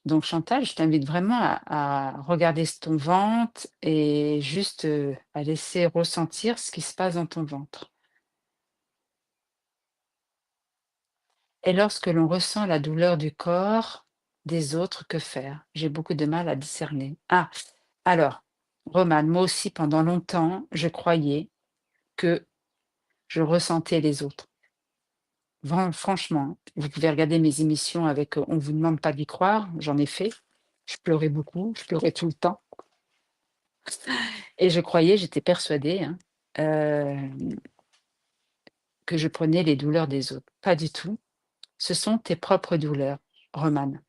Donc Chantal, je t'invite vraiment à regarder ton ventre et juste, à laisser ressentir ce qui se passe dans ton ventre. Et lorsque l'on ressent la douleur du corps des autres, que faire? J'ai beaucoup de mal à discerner. Ah! Alors, Romane, moi aussi pendant longtemps, je croyais que je ressentais les autres. Franchement, vous pouvez regarder mes émissions avec, On vous demande pas d'y croire, j'en ai fait. Je pleurais beaucoup, je pleurais tout le temps. Et je croyais, j'étais persuadée, hein, hem, que je prenais les douleurs des autres. Pas du tout. Ce sont tes propres douleurs, Romane.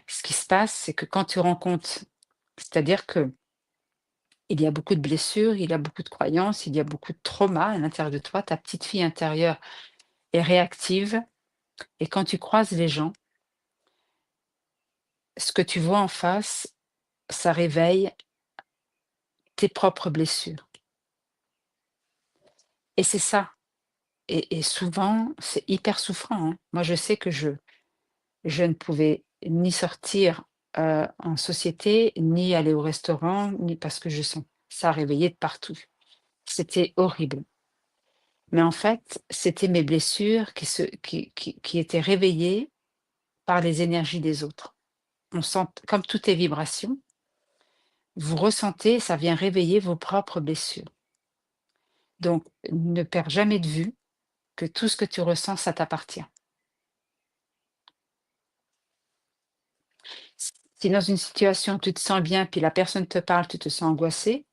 Ce qui se passe, c'est que quand tu rencontres, c'est-à-dire que il y a beaucoup de blessures, il y a beaucoup de croyances, il y a beaucoup de traumas à l'intérieur de toi. Ta petite fille intérieure est réactive et quand tu croises les gens, ce que tu vois en face, ça réveille tes propres blessures et c'est ça et souvent, c'est hyper souffrant, hein. Moi, je sais que je ne pouvais ni sortir, en société, ni aller au restaurant, ni parce que je sens ça réveillait de partout. C'était horrible. Mais en fait, c'était mes blessures qui étaient réveillées par les énergies des autres. On sent comme tout est vibration, vous ressentez, ça vient réveiller vos propres blessures. Donc ne perds jamais de vue que tout ce que tu ressens, ça t'appartient. Si dans une situation, tu te sens bien, puis la personne te parle, tu te sens angoissé,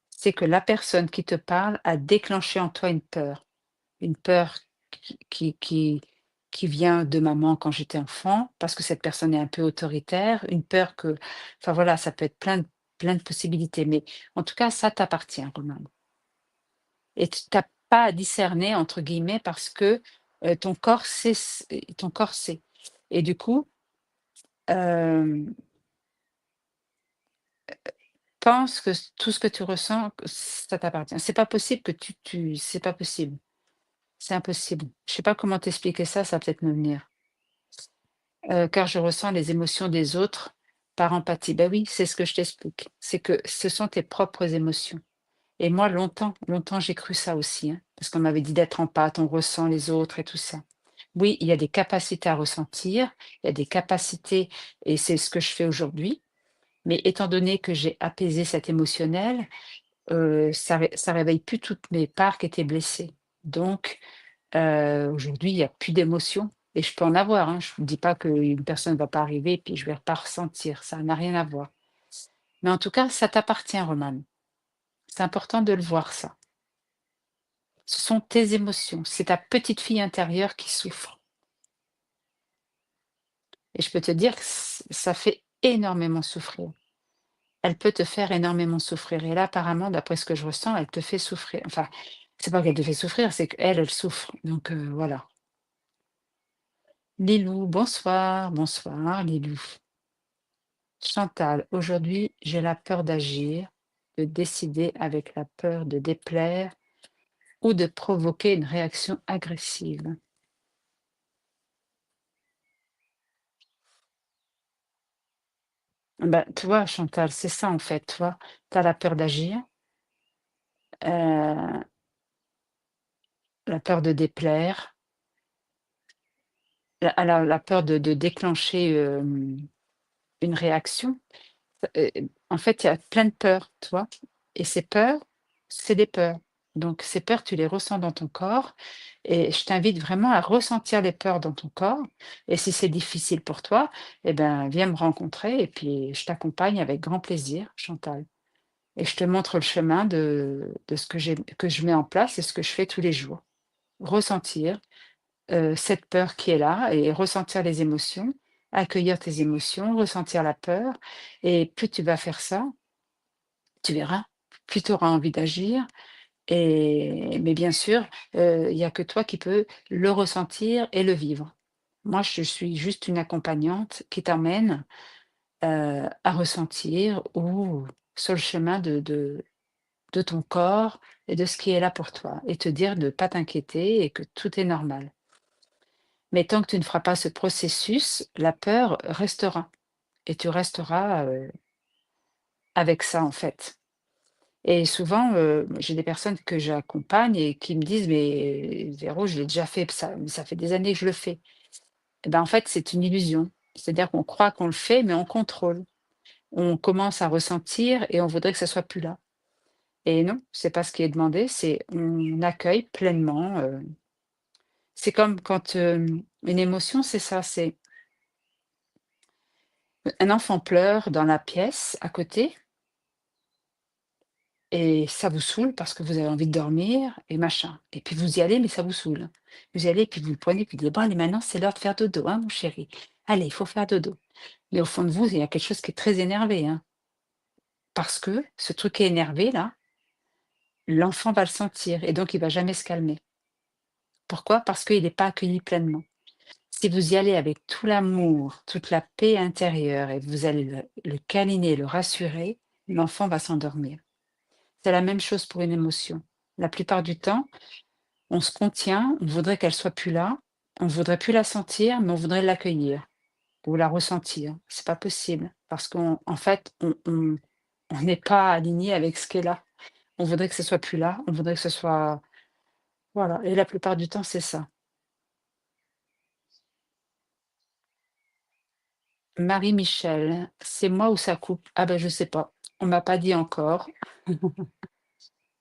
c'est que la personne qui te parle a déclenché en toi une peur qui qui qui qui vient de maman quand j'étais enfant, parce que cette personne est un peu autoritaire, une peur que enfin voilà, ça peut être plein de possibilités, mais en tout cas, ça t'appartient, Romain. Et tu n'as pas à «discerner» entre guillemets parce que, ton corps sait ton corps sait. Et du coup, hem, pense que tout ce que tu ressens, que ça t'appartient. C'est pas possible que c'est pas possible. C'est impossible. Je sais pas comment t'expliquer ça, ça va peut-être me venir. car je ressens les émotions des autres par empathie. Ben oui, c'est ce que je t'explique. C'est que ce sont tes propres émotions. Et moi, longtemps, longtemps, j'ai cru ça aussi, hein, parce qu'on m'avait dit d'être empathe, on ressent les autres et tout ça. Oui, il y a des capacités à ressentir, il y a des capacités, et c'est ce que je fais aujourd'hui. Mais étant donné que j'ai apaisé cet émotionnel, ça réveille plus toutes mes parts qui étaient blessées. Donc, aujourd'hui, il y a plus d'émotions et je peux en avoir, hein. Je ne dis pas qu'une personne va pas arriver et puis je vais pas ressentir, ça n'a rien à voir. Mais en tout cas, ça t'appartient, Romane. C'est important de le voir ça. Ce sont tes émotions, c'est ta petite fille intérieure qui souffre et je peux te dire que ça fait énormément souffrir. Elle peut te faire énormément souffrir et là, apparemment, d'après ce que je ressens, elle te fait souffrir. Enfin, c'est pas qu'elle te fait souffrir, c'est qu'elle, elle souffre. Donc, voilà. Lilou, bonsoir, bonsoir Lilou. Chantal, aujourd'hui, j'ai la peur d'agir, de décider avec la peur de déplaire ou de provoquer une réaction agressive. Ben, tu vois, Chantal, c'est ça en fait, tu vois. Tu as la peur d'agir, euh, la peur de déplaire, la peur de déclencher une réaction. Heu, En fait, il y a plein de peurs, tu vois? Et ces peurs, c'est des peurs. Donc ces peurs, tu les ressens dans ton corps et je t'invite vraiment à ressentir les peurs dans ton corps et si c'est difficile pour toi, eh ben, viens me rencontrer et puis je t'accompagne avec grand plaisir, Chantal et je te montre le chemin de ce que je mets en place et ce que je fais tous les jours. Ressentir, cette peur qui est là et ressentir les émotions, accueillir tes émotions, ressentir la peur et plus tu vas faire ça, tu verras, plus tu auras envie d'agir et mais bien sûr, il y a que toi qui peux le ressentir et le vivre. Moi, je suis juste une accompagnante qui t'emmène, à ressentir ou sur le chemin de ton corps et de ce qui est là pour toi et te dire de ne pas t'inquiéter et que tout est normal. Mais tant que tu ne feras pas ce processus, la peur restera et tu resteras, avec ça, en fait. Et souvent, j'ai des personnes que j'accompagne et qui me disent: «Mais Véro, je l'ai déjà fait, ça fait des années que je le fais». Et ben, en fait, c'est une illusion. C'est-à-dire qu'on croit qu'on le fait, mais on contrôle. On commence à ressentir et on voudrait que ça soit plus là. Et non, c'est pas ce qui est demandé, c'est on accueille pleinement, c'est comme quand, une émotion, c'est ça, c'est un enfant pleure dans la pièce à côté et ça vous saoule parce que vous avez envie de dormir et machin. Et puis vous y allez, mais ça vous saoule. Vous y allez, puis vous le prenez, puis vous dites: «Bon allez, maintenant c'est l'heure de faire dodo, hein, mon chéri. Allez, il faut faire dodo». Mais au fond de vous, il y a quelque chose qui est très énervé, hein, parce que ce truc qui est énervé là, l'enfant va le sentir et donc il va jamais se calmer. Pourquoi? Parce qu'il n'est pas accueilli pleinement. Si vous y allez avec tout l'amour, toute la paix intérieure et vous allez le câliner, le rassurer, l'enfant va s'endormir. C'est la même chose pour une émotion. La plupart du temps, on se contient, on voudrait qu'elle soit plus là, on voudrait plus la sentir, mais on voudrait l'accueillir ou la ressentir. C'est pas possible parce qu'en fait, on n'est pas aligné avec ce qui est là. On voudrait que ce soit plus là, on voudrait que ce soit voilà et la plupart du temps, c'est ça. Marie-Michel, c'est moi ou ça coupe? Ah ben, je sais pas. On m'a pas dit encore.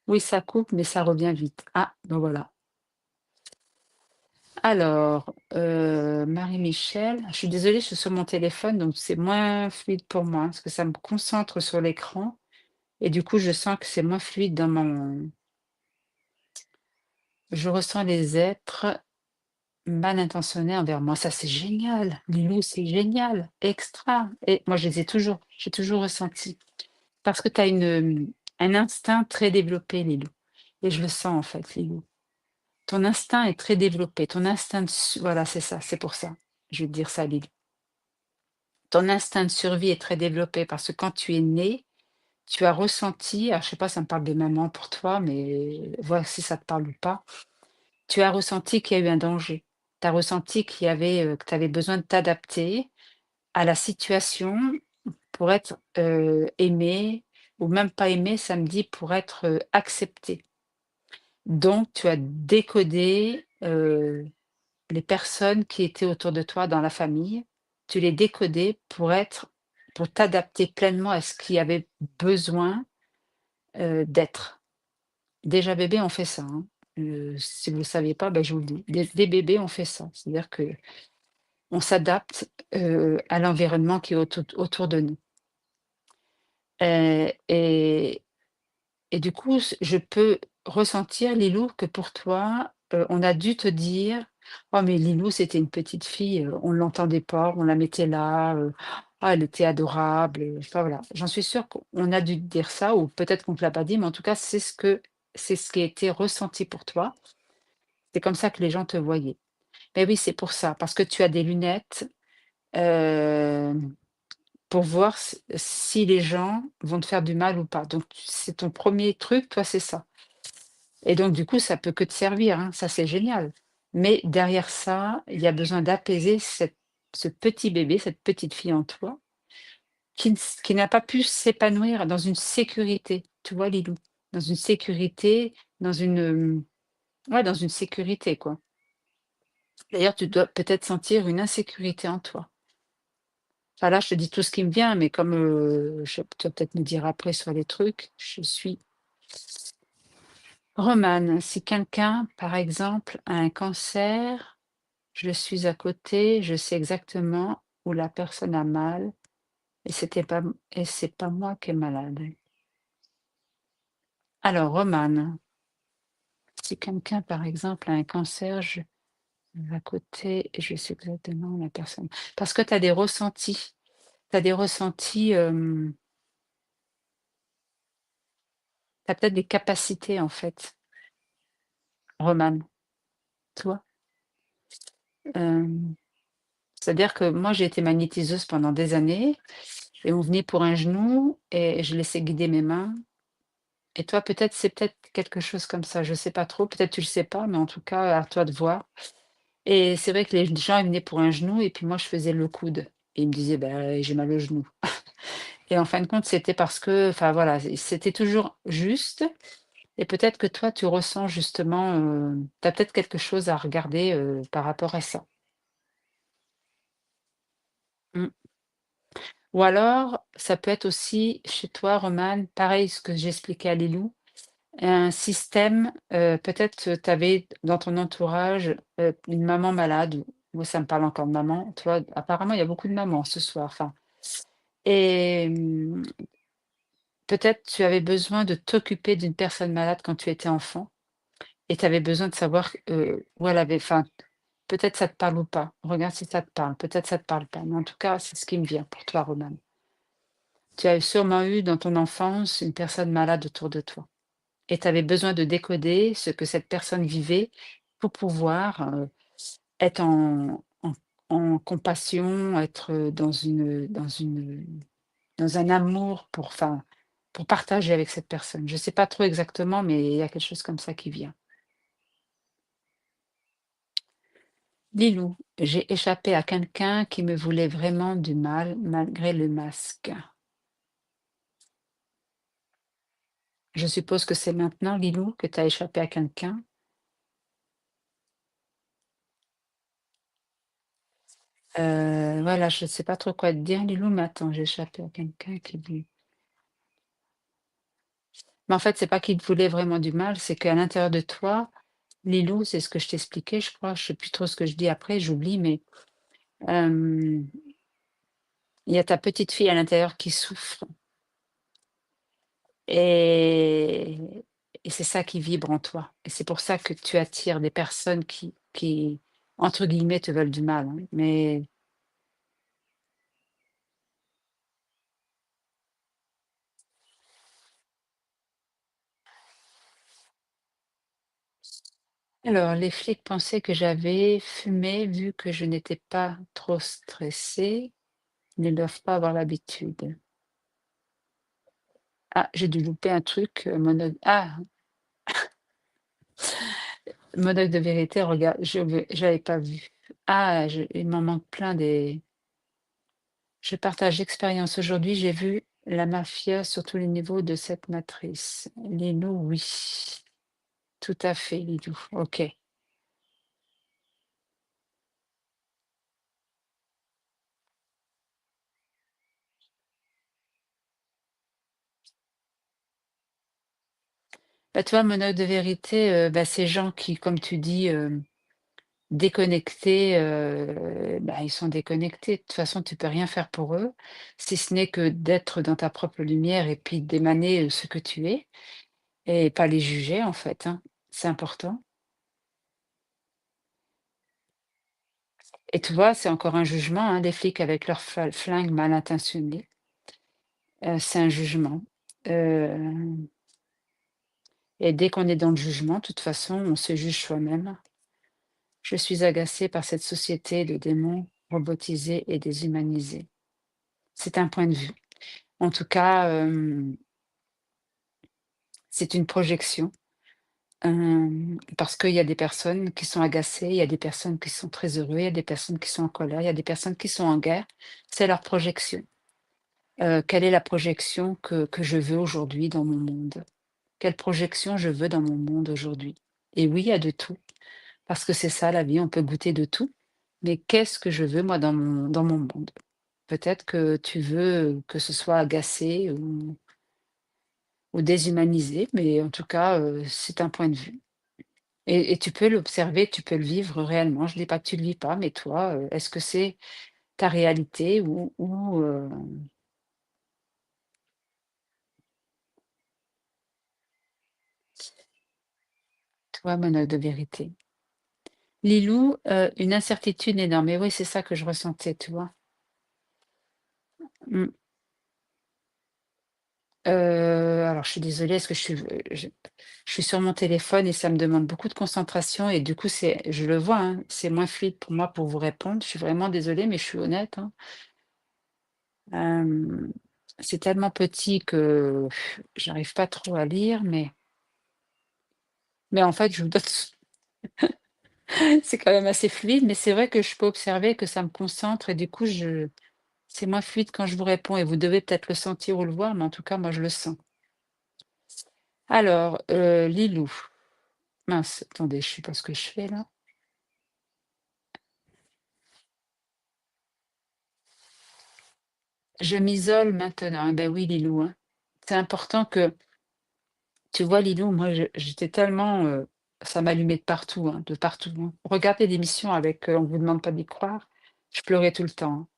Oui, ça coupe, mais ça revient vite. Ah, ben voilà. Alors, Marie-Michel, je suis désolée, je suis sur mon téléphone, donc c'est moins fluide pour moi, parce que ça me concentre sur l'écran et du coup, je sens que c'est moins fluide dans mon je ressens les êtres mal intentionnés envers moi. Ça, c'est génial! Lilou, c'est génial! Extra! Et moi, je les ai toujours, j'ai toujours ressenti. Parce que tu as un instinct très développé, Lilou et je le sens, en fait, Lilou. Ton instinct est très développé, ton instinct de su voilà, c'est ça, c'est pour ça. Je vais te dire ça, Lilou. Ton instinct de survie est très développé parce que quand tu es né, tu as ressenti, alors je sais pas, ça me parle de maman pour toi, mais vois si ça te parle ou pas. Tu as ressenti qu'il y a eu un danger. tu as ressenti qu'il y avait, que tu avais besoin de t'adapter à la situation pour être, aimé ou même pas aimé, samedi, pour être, accepté. Donc tu as décodé, les personnes qui étaient autour de toi dans la famille, tu les décodais pour t'adapter pleinement à ce qui avait besoin, d'être. Déjà bébé, on fait ça, hein. Si vous ne le saviez pas, ben je vous le dis. Dès bébé, on fait ça. C'est-à-dire que on s'adapte, à l'environnement qui est autour de nous. Et du coup, je peux ressentir, Lilou, que pour toi, on a dû te dire: «Oh mais Lilou, c'était une petite fille, on ne l'entendait pas, on la mettait là, ah elle était adorable», enfin voilà. J'en suis sûre qu'on a dû te dire ça ou peut-être qu'on ne te l'a pas dit, mais en tout cas, c'est ce qui a été ressenti pour toi. C'est comme ça que les gens te voyaient. Mais oui, c'est pour ça, parce que tu as des lunettes, hem, pour voir si les gens vont te faire du mal ou pas. Donc c'est ton premier truc, toi, c'est ça. Et donc du coup, ça peut que te servir, hein, ça c'est génial. Mais derrière ça, il y a besoin d'apaiser ce petit bébé, cette petite fille en toi, qui n'a pas pu s'épanouir dans une sécurité, tu vois Lilou? Dans une sécurité, dans une, ouais, dans une sécurité, quoi. D'ailleurs, tu dois peut-être sentir une insécurité en toi. Enfin là, je te dis tout ce qui me vient, mais comme, tu vas peut-être me dire après sur les trucs, je suis Romane, si quelqu'un, par exemple, a un cancer, je suis à côté, je sais exactement où la personne a mal et c'est pas moi qui est malade. Alors Romane, si quelqu'un, par exemple, a un cancer, je suis à côté et je sais exactement où la personne parce que tu as des ressentis. Tu as des ressentis, tu as peut-être des capacités, en fait, Romane, tu vois? Hem, C'est-à-dire que moi, j'ai été magnétiseuse pendant des années et on venait pour un genou et je laissais guider mes mains. Et toi, peut-être, c'est peut-être quelque chose comme ça, je sais pas trop, peut-être tu le sais pas, mais en tout cas, à toi de voir. Et c'est vrai que les gens, ils venaient pour un genou et puis moi, je faisais le coude. Et ils me disaient: «Bah, j'ai mal au genou». Et en fin de compte, c'était parce que, enfin voilà, c'était toujours juste. Et peut-être que toi, tu ressens justement, tu as peut-être quelque chose à regarder, par rapport à ça. Mmh. Ou alors, ça peut être aussi chez toi, Romane, pareil, ce que j'expliquais à Lilou. Un système, peut-être, tu avais dans ton entourage, une maman malade ou moi ça me parle encore de maman, tu vois? Apparemment, il y a beaucoup de mamans ce soir, enfin et peut-être tu avais besoin de t'occuper d'une personne malade quand tu étais enfant et tu avais besoin de savoir, où elle avait enfin, peut-être ça te parle ou pas. Regarde si ça te parle, peut-être ça te parle pas, mais en tout cas, c'est ce qui me vient pour toi, Romane. Tu as sûrement eu dans ton enfance une personne malade autour de toi. Et tu avais besoin de décoder ce que cette personne vivait pour pouvoir, être en compassion, être, dans un amour pour enfin, pour partager avec cette personne. Je ne sais pas trop exactement, mais il y a quelque chose comme ça qui vient. Lilou, j'ai échappé à quelqu'un qui me voulait vraiment du mal malgré le masque. Je suppose que c'est maintenant, Lilou, que tu as échappé à quelqu'un? Voilà, je ne sais pas trop quoi te dire, Lilou, mais attends, j'ai échappé à quelqu'un qui me mais en fait, c'est pas qu'il te voulait vraiment du mal, c'est qu'à l'intérieur de toi, Lilou, c'est ce que je t'expliquais, je crois, je sais plus trop ce que je dis après, j'oublie, mais hem, il y a ta petite fille à l'intérieur qui souffre et c'est ça qui vibre en toi et c'est pour ça que tu attires des personnes qui, entre guillemets, «te veulent du mal», hein, mais alors les flics pensaient que j'avais fumé vu que je n'étais pas trop stressée. Ils ne doivent pas avoir l'habitude. Ah, j'ai dû louper un truc, Modèle de vérité, regarde, j'avais pas vu. Ah, il m'en manque plein des je partage l'expérience. Aujourd'hui, j'ai vu la mafia sur tous les niveaux de cette matrice. Lilou, oui. Tout à fait, Lilou. OK. Bah, tu vois, monode de vérité, bah, ces gens qui, comme tu dis, déconnectés, bah, ils sont déconnectés. De toute façon, tu peux rien faire pour eux, si ce n'est que d'être dans ta propre lumière et puis d'émaner, ce que tu es et pas les juger, en fait, hein. C'est important et tu vois, c'est encore un jugement, hein, les flics avec leurs flingues mal intentionnés, c'est un jugement, heu et dès qu'on est dans le jugement, de toute façon, on se juge soi-même. Je suis agacée par cette société de démons robotisés et déshumanisés. C'est un point de vue. En tout cas, c'est une projection, parce qu'il y a des personnes qui sont agacées, il y a des personnes qui sont très heureux, il y a des personnes qui sont en colère, il y a des personnes qui sont en guerre. C'est leur projection. Quelle est la projection que je veux aujourd'hui dans mon monde? Quelle projection je veux dans mon monde aujourd'hui? Et oui, il y a de tout, parce que c'est ça la vie, on peut goûter de tout. Mais qu'est-ce que je veux moi dans mon monde? Peut-être que tu veux que ce soit agacé ou déshumanisé, mais en tout cas, c'est un point de vue et tu peux l'observer, tu peux le vivre réellement. Je dis pas que tu le vis pas, mais toi, est-ce que c'est ta réalité ou toi, mon de vérité? Lilou, une incertitude énorme et oui, c'est ça que je ressentais, tu vois? Mmh. Alors je suis désolée, est-ce que je suis sur mon téléphone et ça me demande beaucoup de concentration et du coup c'est je le vois, hein, c'est moins fluide pour moi pour vous répondre. Je suis vraiment désolée, mais je suis honnête, hein. Hem, c'est tellement petit que j'arrive pas trop à lire, mais en fait je vous donne c'est quand même assez fluide, mais c'est vrai que je peux observer que ça me concentre et du coup je c'est moins fluide quand je vous réponds et vous devez peut-être le sentir ou le voir, mais en tout cas moi je le sens. Alors, Lilou. Mince, attendez, je sais pas ce que je fais là. Je m'isole maintenant. Eh ben oui, Lilou, hein. C'est important que tu vois, Lilou, moi, j'étais tellement, ça m'allumait de partout, hein. Regardez l'émission avec, On vous demande pas d'y croire, je pleurais tout le temps, hein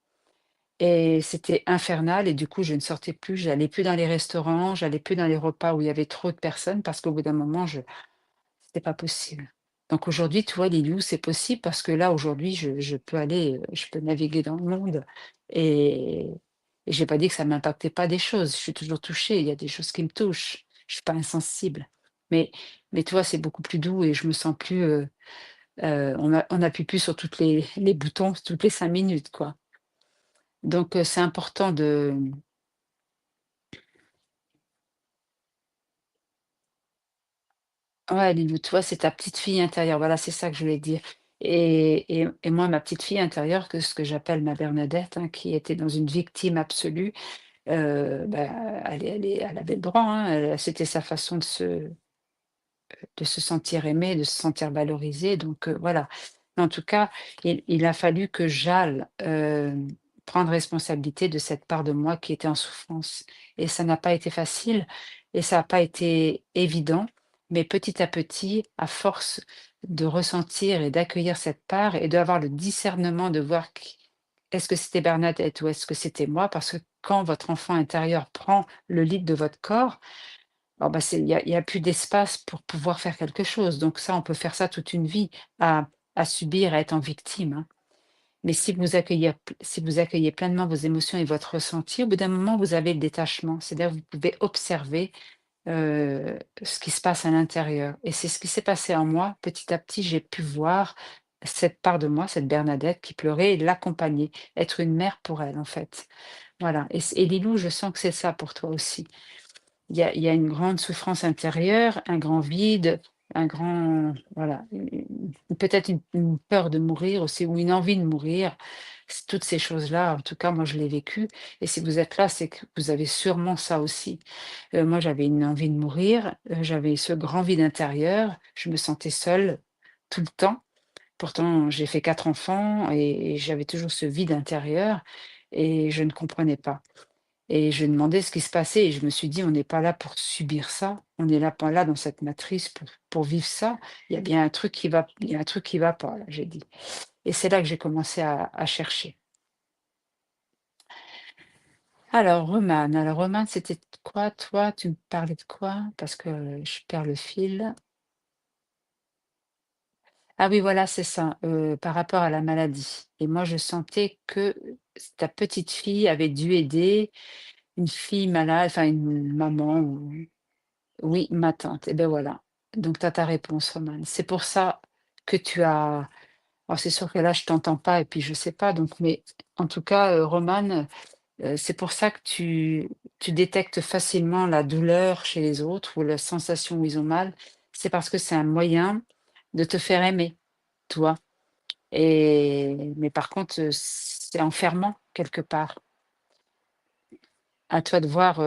et c'était infernal et du coup, je ne sortais plus, j'allais plus dans les restaurants, j'allais plus dans les repas où il y avait trop de personnes parce qu'au bout d'un moment, c'était pas possible. Donc aujourd'hui, tu vois, Lilou, c'est possible parce que là, aujourd'hui, je peux aller, je peux naviguer dans le monde et et j'ai pas dit que ça m'impactait pas des choses. Je suis toujours touchée, il y a des choses qui me touchent. Je suis pas insensible. Mais mais tu vois, c'est beaucoup plus doux et je me sens plus, on appuie plus sur toutes les boutons toutes les 5 minutes, quoi. Donc c'est important de ouais, Lilou, tu vois, c'est ta petite fille intérieure. Voilà, c'est ça que je voulais dire. Et moi, ma petite fille intérieure, que ce que j'appelle ma Bernadette, hein, qui était dans une victime absolue, bah, elle avait le droit, hein, c'était sa façon de se sentir aimée, de se sentir valorisée, donc voilà. Mais en tout cas, il a fallu que j'aille, prendre responsabilité de cette part de moi qui était en souffrance et ça n'a pas été facile et ça n'a pas été évident, mais petit à petit, à force de ressentir et d'accueillir cette part et d'avoir le discernement de voir qui est-ce que c'était Bernadette ou est-ce que c'était moi? Parce que quand votre enfant intérieur prend le lead de votre corps, alors, bah, il y a plus d'espace pour pouvoir faire quelque chose. Donc ça, on peut faire ça toute une vie à subir, à être en victime, hein. Mais si vous accueillez pleinement vos émotions et votre ressenti, au bout d'un moment, vous avez le détachement. C'est-à-dire, vous pouvez observer, ce qui se passe à l'intérieur et c'est ce qui s'est passé en moi. Petit à petit, j'ai pu voir cette part de moi, cette Bernadette qui pleurait et l'accompagner, être une mère pour elle, en fait. Voilà et Lilou, je sens que c'est ça pour toi aussi. Il y a une grande souffrance intérieure, un grand vide, un grand voilà, peut-être une peur de mourir aussi ou une envie de mourir. Toutes ces choses-là, en tout cas, moi, je l'ai vécu et si vous êtes là, c'est que vous avez sûrement ça aussi. Moi, j'avais une envie de mourir, j'avais ce grand vide intérieur, je me sentais seule tout le temps. Pourtant, j'ai fait 4 enfants et j'avais toujours ce vide intérieur et je ne comprenais pas. Et je demandais ce qui se passait et je me suis dit: «On n'est pas là pour subir ça, on est là pas là dans cette matrice pour vivre ça. Il y a bien un truc qui va il y a un truc qui va pas là», j'ai dit. Et c'est là que j'ai commencé à chercher. Alors Romane, c'était quoi toi? Tu me parlais de quoi? Parce que je perds le fil. Ah oui, voilà, c'est ça, par rapport à la maladie et moi je sentais que ta petite fille avait dû aider une fille malade, enfin une maman ou oui, ma tante et ben voilà. Donc tu as ta réponse, Romane. C'est pour ça que tu as alors c'est sûr que là je t'entends pas et puis je sais pas donc mais en tout cas, Romane, c'est pour ça que tu détectes facilement la douleur chez les autres ou la sensation où ils ont mal. C'est parce que c'est un moyen de te faire aimer, toi. Et mais par contre, c'est enfermant quelque part. À toi de voir, oh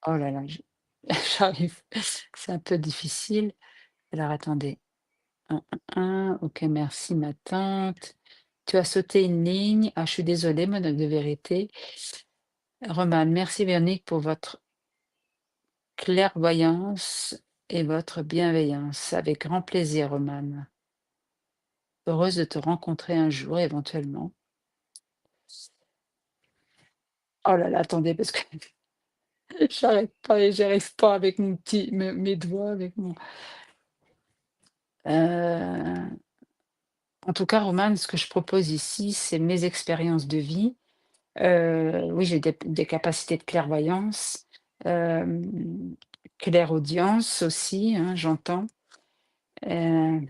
là là, je j'arrive c'est un peu difficile. Alors attendez. OK, merci ma tante. Tu as sauté une ligne. Ah, je suis désolée, madame de vérité. Romane, merci Véronique pour votre clairvoyance et votre bienveillance. Avec grand plaisir, Romane. Heureuse de te rencontrer un jour éventuellement. Oh là là, attendez, parce que j'arrête pas et j'arrive pas avec mon petit mes doigts, avec mon heu, en tout cas, Romane, ce que je propose ici, c'est mes expériences de vie. Oui, j'ai des capacités de clairvoyance, hem, clairaudience aussi, hein, j'entends, hem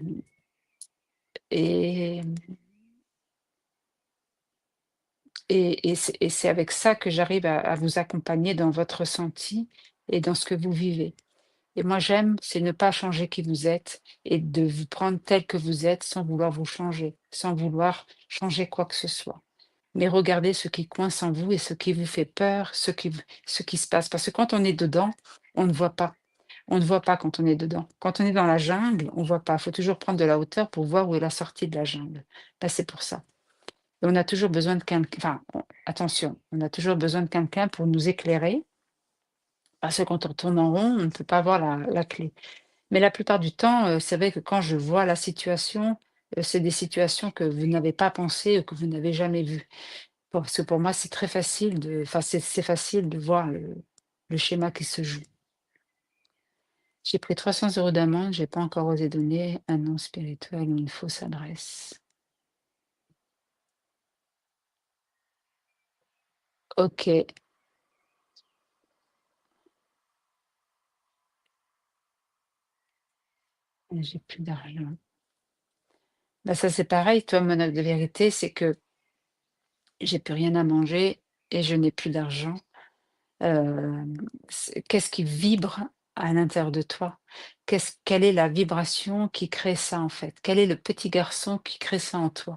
et c'est avec ça que j'arrive à vous accompagner dans votre ressenti et dans ce que vous vivez. Et moi, j'aime, c'est ne pas changer qui vous êtes et de vous prendre tel que vous êtes sans vouloir vous changer, sans vouloir changer quoi que ce soit. Mais regardez ce qui coince en vous et ce qui vous fait peur, ce qui se passe. Parce que quand on est dedans, on ne voit pas. On ne voit pas quand on est dedans. Quand on est dans la jungle, on ne voit pas. Il faut toujours prendre de la hauteur pour voir où est la sortie de la jungle. Ben, c'est pour ça. Et on a toujours besoin de quelqu'un. Enfin, attention, on a toujours besoin de quelqu'un pour nous éclairer. Parce que quand on tourne en rond, on ne peut pas avoir la clé. Mais la plupart du temps, c'est vrai que quand je vois la situation, c'est des situations que vous n'avez pas pensées ou que vous n'avez jamais vues. Parce que pour moi, c'est très facile de enfin, c'est facile de voir le schéma qui se joue. J'ai pris 300 € d'amende, j'ai pas encore osé donner un nom spirituel ou une fausse adresse. OK, j'ai plus d'argent. Bah, ça, c'est pareil, toi, mon acte de vérité, c'est que j'ai plus rien à manger et je n'ai plus d'argent. Qu'est-ce qui vibre à l'intérieur de toi? Quelle est la vibration qui crée ça, en fait? Quel est le petit garçon qui crée ça en toi?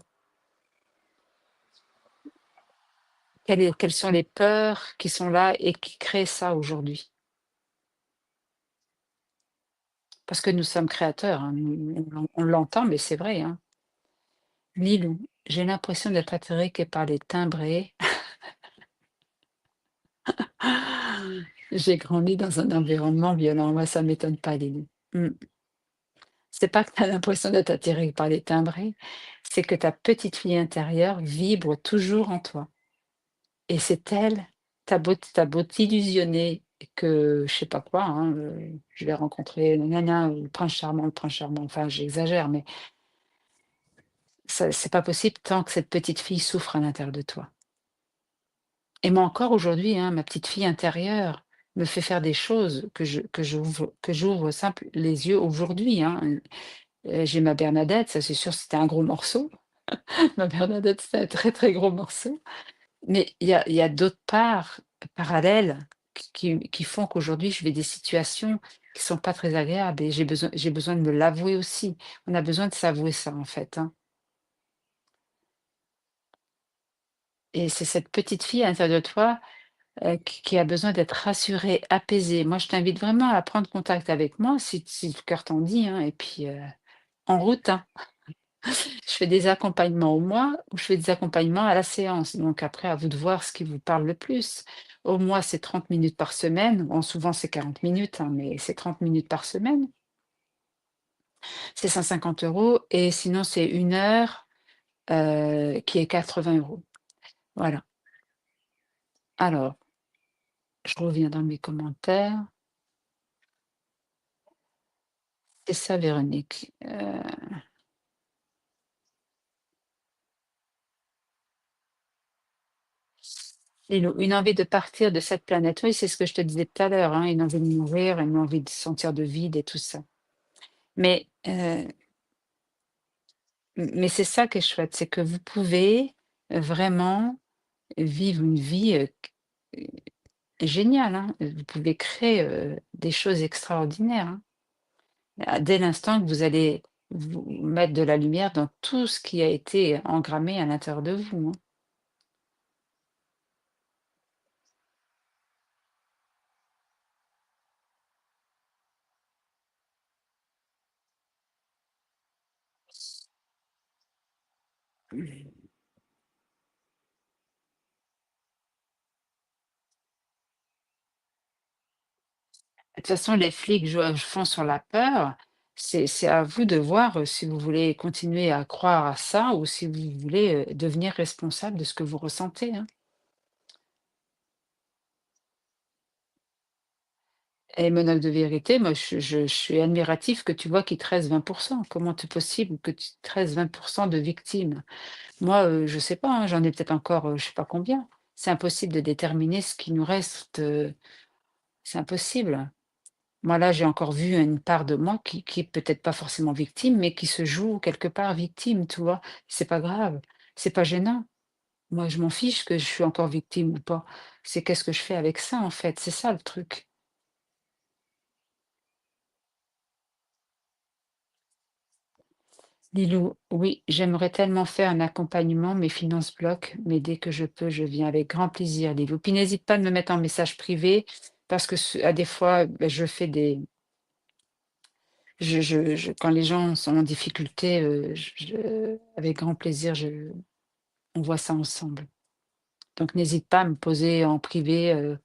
Quelles sont les peurs qui sont là et qui créent ça aujourd'hui? Parce que nous sommes créateurs, hein, on l'entend, mais c'est vrai, hein. Lilou, j'ai l'impression d'être attirée par les timbrés. J'ai grandi dans un environnement violent. Moi, ça m'étonne pas, Lilou. Mmh. C'est pas que tu as l'impression d'être attirée par les timbrés, c'est que ta petite fille intérieure vibre toujours en toi et c'est elle, tu beau t'illusionner que je sais pas quoi, hein, je vais rencontrer nanana ou le prince charmant, enfin j'exagère, mais ça c'est pas possible tant que cette petite fille souffre à l'intérieur de toi. Et moi encore aujourd'hui, hein, ma petite fille intérieure me fait faire des choses que j'ouvre simple les yeux aujourd'hui, hein. J'ai ma Bernadette, ça c'est sûr, c'était un gros morceau. Ma Bernadette, c'était un très, très gros morceau. Mais il y a d'autres parts parallèles qui font qu'aujourd'hui je vis des situations qui sont pas très agréables et j'ai besoin de me l'avouer aussi. On a besoin de s'avouer ça, en fait, hein, et c'est cette petite fille à l'intérieur de toi, qui a besoin d'être rassurée, apaisée. Moi, je t'invite vraiment à prendre contact avec moi si le cœur t'en dit, hein, et puis, en route, hein. Je fais des accompagnements au mois ou je fais des accompagnements à la séance. Donc après, à vous de voir ce qui vous parle le plus. Au mois, c'est 30 minutes par semaine. Bon, souvent, c'est 40 minutes, hein, mais c'est 30 minutes par semaine. C'est 150 € et sinon, c'est 1 heure qui est 80 €. Voilà. Alors, je reviens dans mes commentaires. C'est ça, Véronique. Une envie de partir de cette planète. Oui, c'est ce que je te disais tout à l'heure, hein, une envie de mourir, une envie de sentir de vide et tout ça. Mais, mais c'est ça qui est chouette, c'est que vous pouvez vraiment vivre une vie, géniale, hein. Vous pouvez créer, des choses extraordinaires, hein. Dès l'instant que vous allez vous mettre de la lumière dans tout ce qui a été engrammé à l'intérieur de vous, hein. De toute façon, les flics font sur la peur. C'est à vous de voir, si vous voulez continuer à croire à ça ou si vous voulez, devenir responsable de ce que vous ressentez, hein. Et Menottes de vérité, moi je suis admiratif que tu vois qu'il te reste 20. Comment c'est possible que tu te restes 20 de victimes? Moi, je sais pas, hein, j'en ai peut-être encore, je sais pas combien. C'est impossible de déterminer ce qui nous reste, c'est impossible. Moi, là, j'ai encore vu une part de moi qui est peut-être pas forcément victime, mais qui se joue quelque part victime, tu vois? C'est pas grave, c'est pas gênant. Moi, je m'en fiche que je suis encore victime ou pas. C'est qu'est-ce que je fais avec ça, en fait? C'est ça le truc. Lilou, oui, j'aimerais tellement faire un accompagnement, mes finances bloquent, mais dès que je peux, je viens avec grand plaisir, Lilou. Puis n'hésite pas à me mettre en message privé parce que à des fois, ben, je fais des... quand les gens sont en difficulté, avec grand plaisir, on voit ça ensemble. Donc n'hésite pas à me poser en privé,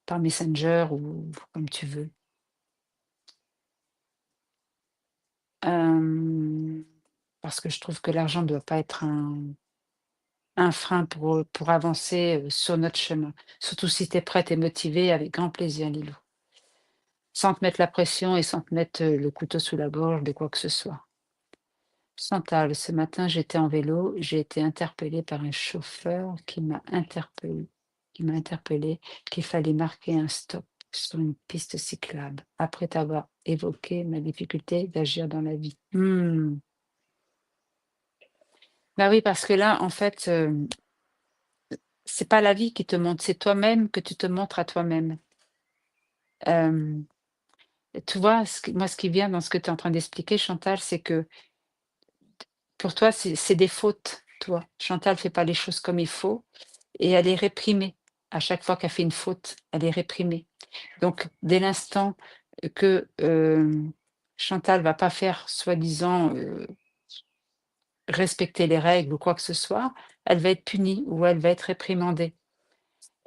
par Messenger ou comme tu veux. Hem, Parce que je trouve que l'argent ne doit pas être un frein pour avancer, sur notre chemin. Surtout si tu es prête et motivée, avec grand plaisir, Lilou. Sans te mettre la pression et sans te mettre, le couteau sous la gorge de quoi que ce soit. Chantal, ce matin, j'étais en vélo, j'ai été interpellée par un chauffeur qui m'a interpellée qu'il fallait marquer un stop sur une piste cyclable, après t'avoir évoqué ma difficulté d'agir dans la vie. Bah oui, parce que là, en fait, c'est pas la vie qui te montre, c'est toi-même que tu te montres à toi-même. Hem, Tu vois, ce qui vient dans ce que tu es en train d'expliquer, Chantal, c'est que pour toi, c'est des fautes, toi. Chantal fait pas les choses comme il faut et elle est réprimée. À chaque fois qu'elle fait une faute, elle est réprimée. Donc dès l'instant que, Chantal va pas faire soi-disant, respecter les règles ou quoi que ce soit, elle va être punie ou elle va être réprimandée.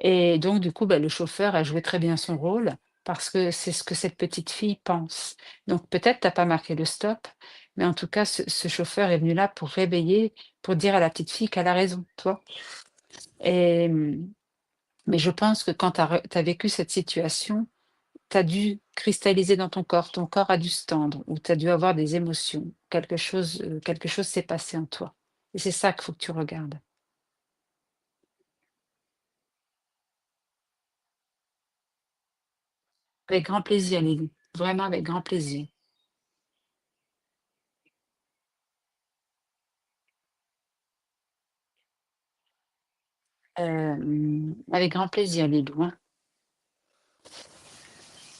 Et donc du coup, bah, le chauffeur a joué très bien son rôle parce que c'est ce que cette petite fille pense. Donc peut-être tu as pas marqué le stop, mais en tout cas ce chauffeur est venu là pour réveiller, pour dire à la petite fille qu'elle a raison, tu vois? Et mais je pense que quand tu as vécu cette situation, tu as dû cristalliser dans ton corps a dû se tendre ou tu as dû avoir des émotions. Quelque chose s'est passé en toi et c'est ça qu'il faut que tu regardes. Avec grand plaisir, Lily, vraiment avec grand plaisir. Avec grand plaisir, Lilou, hein.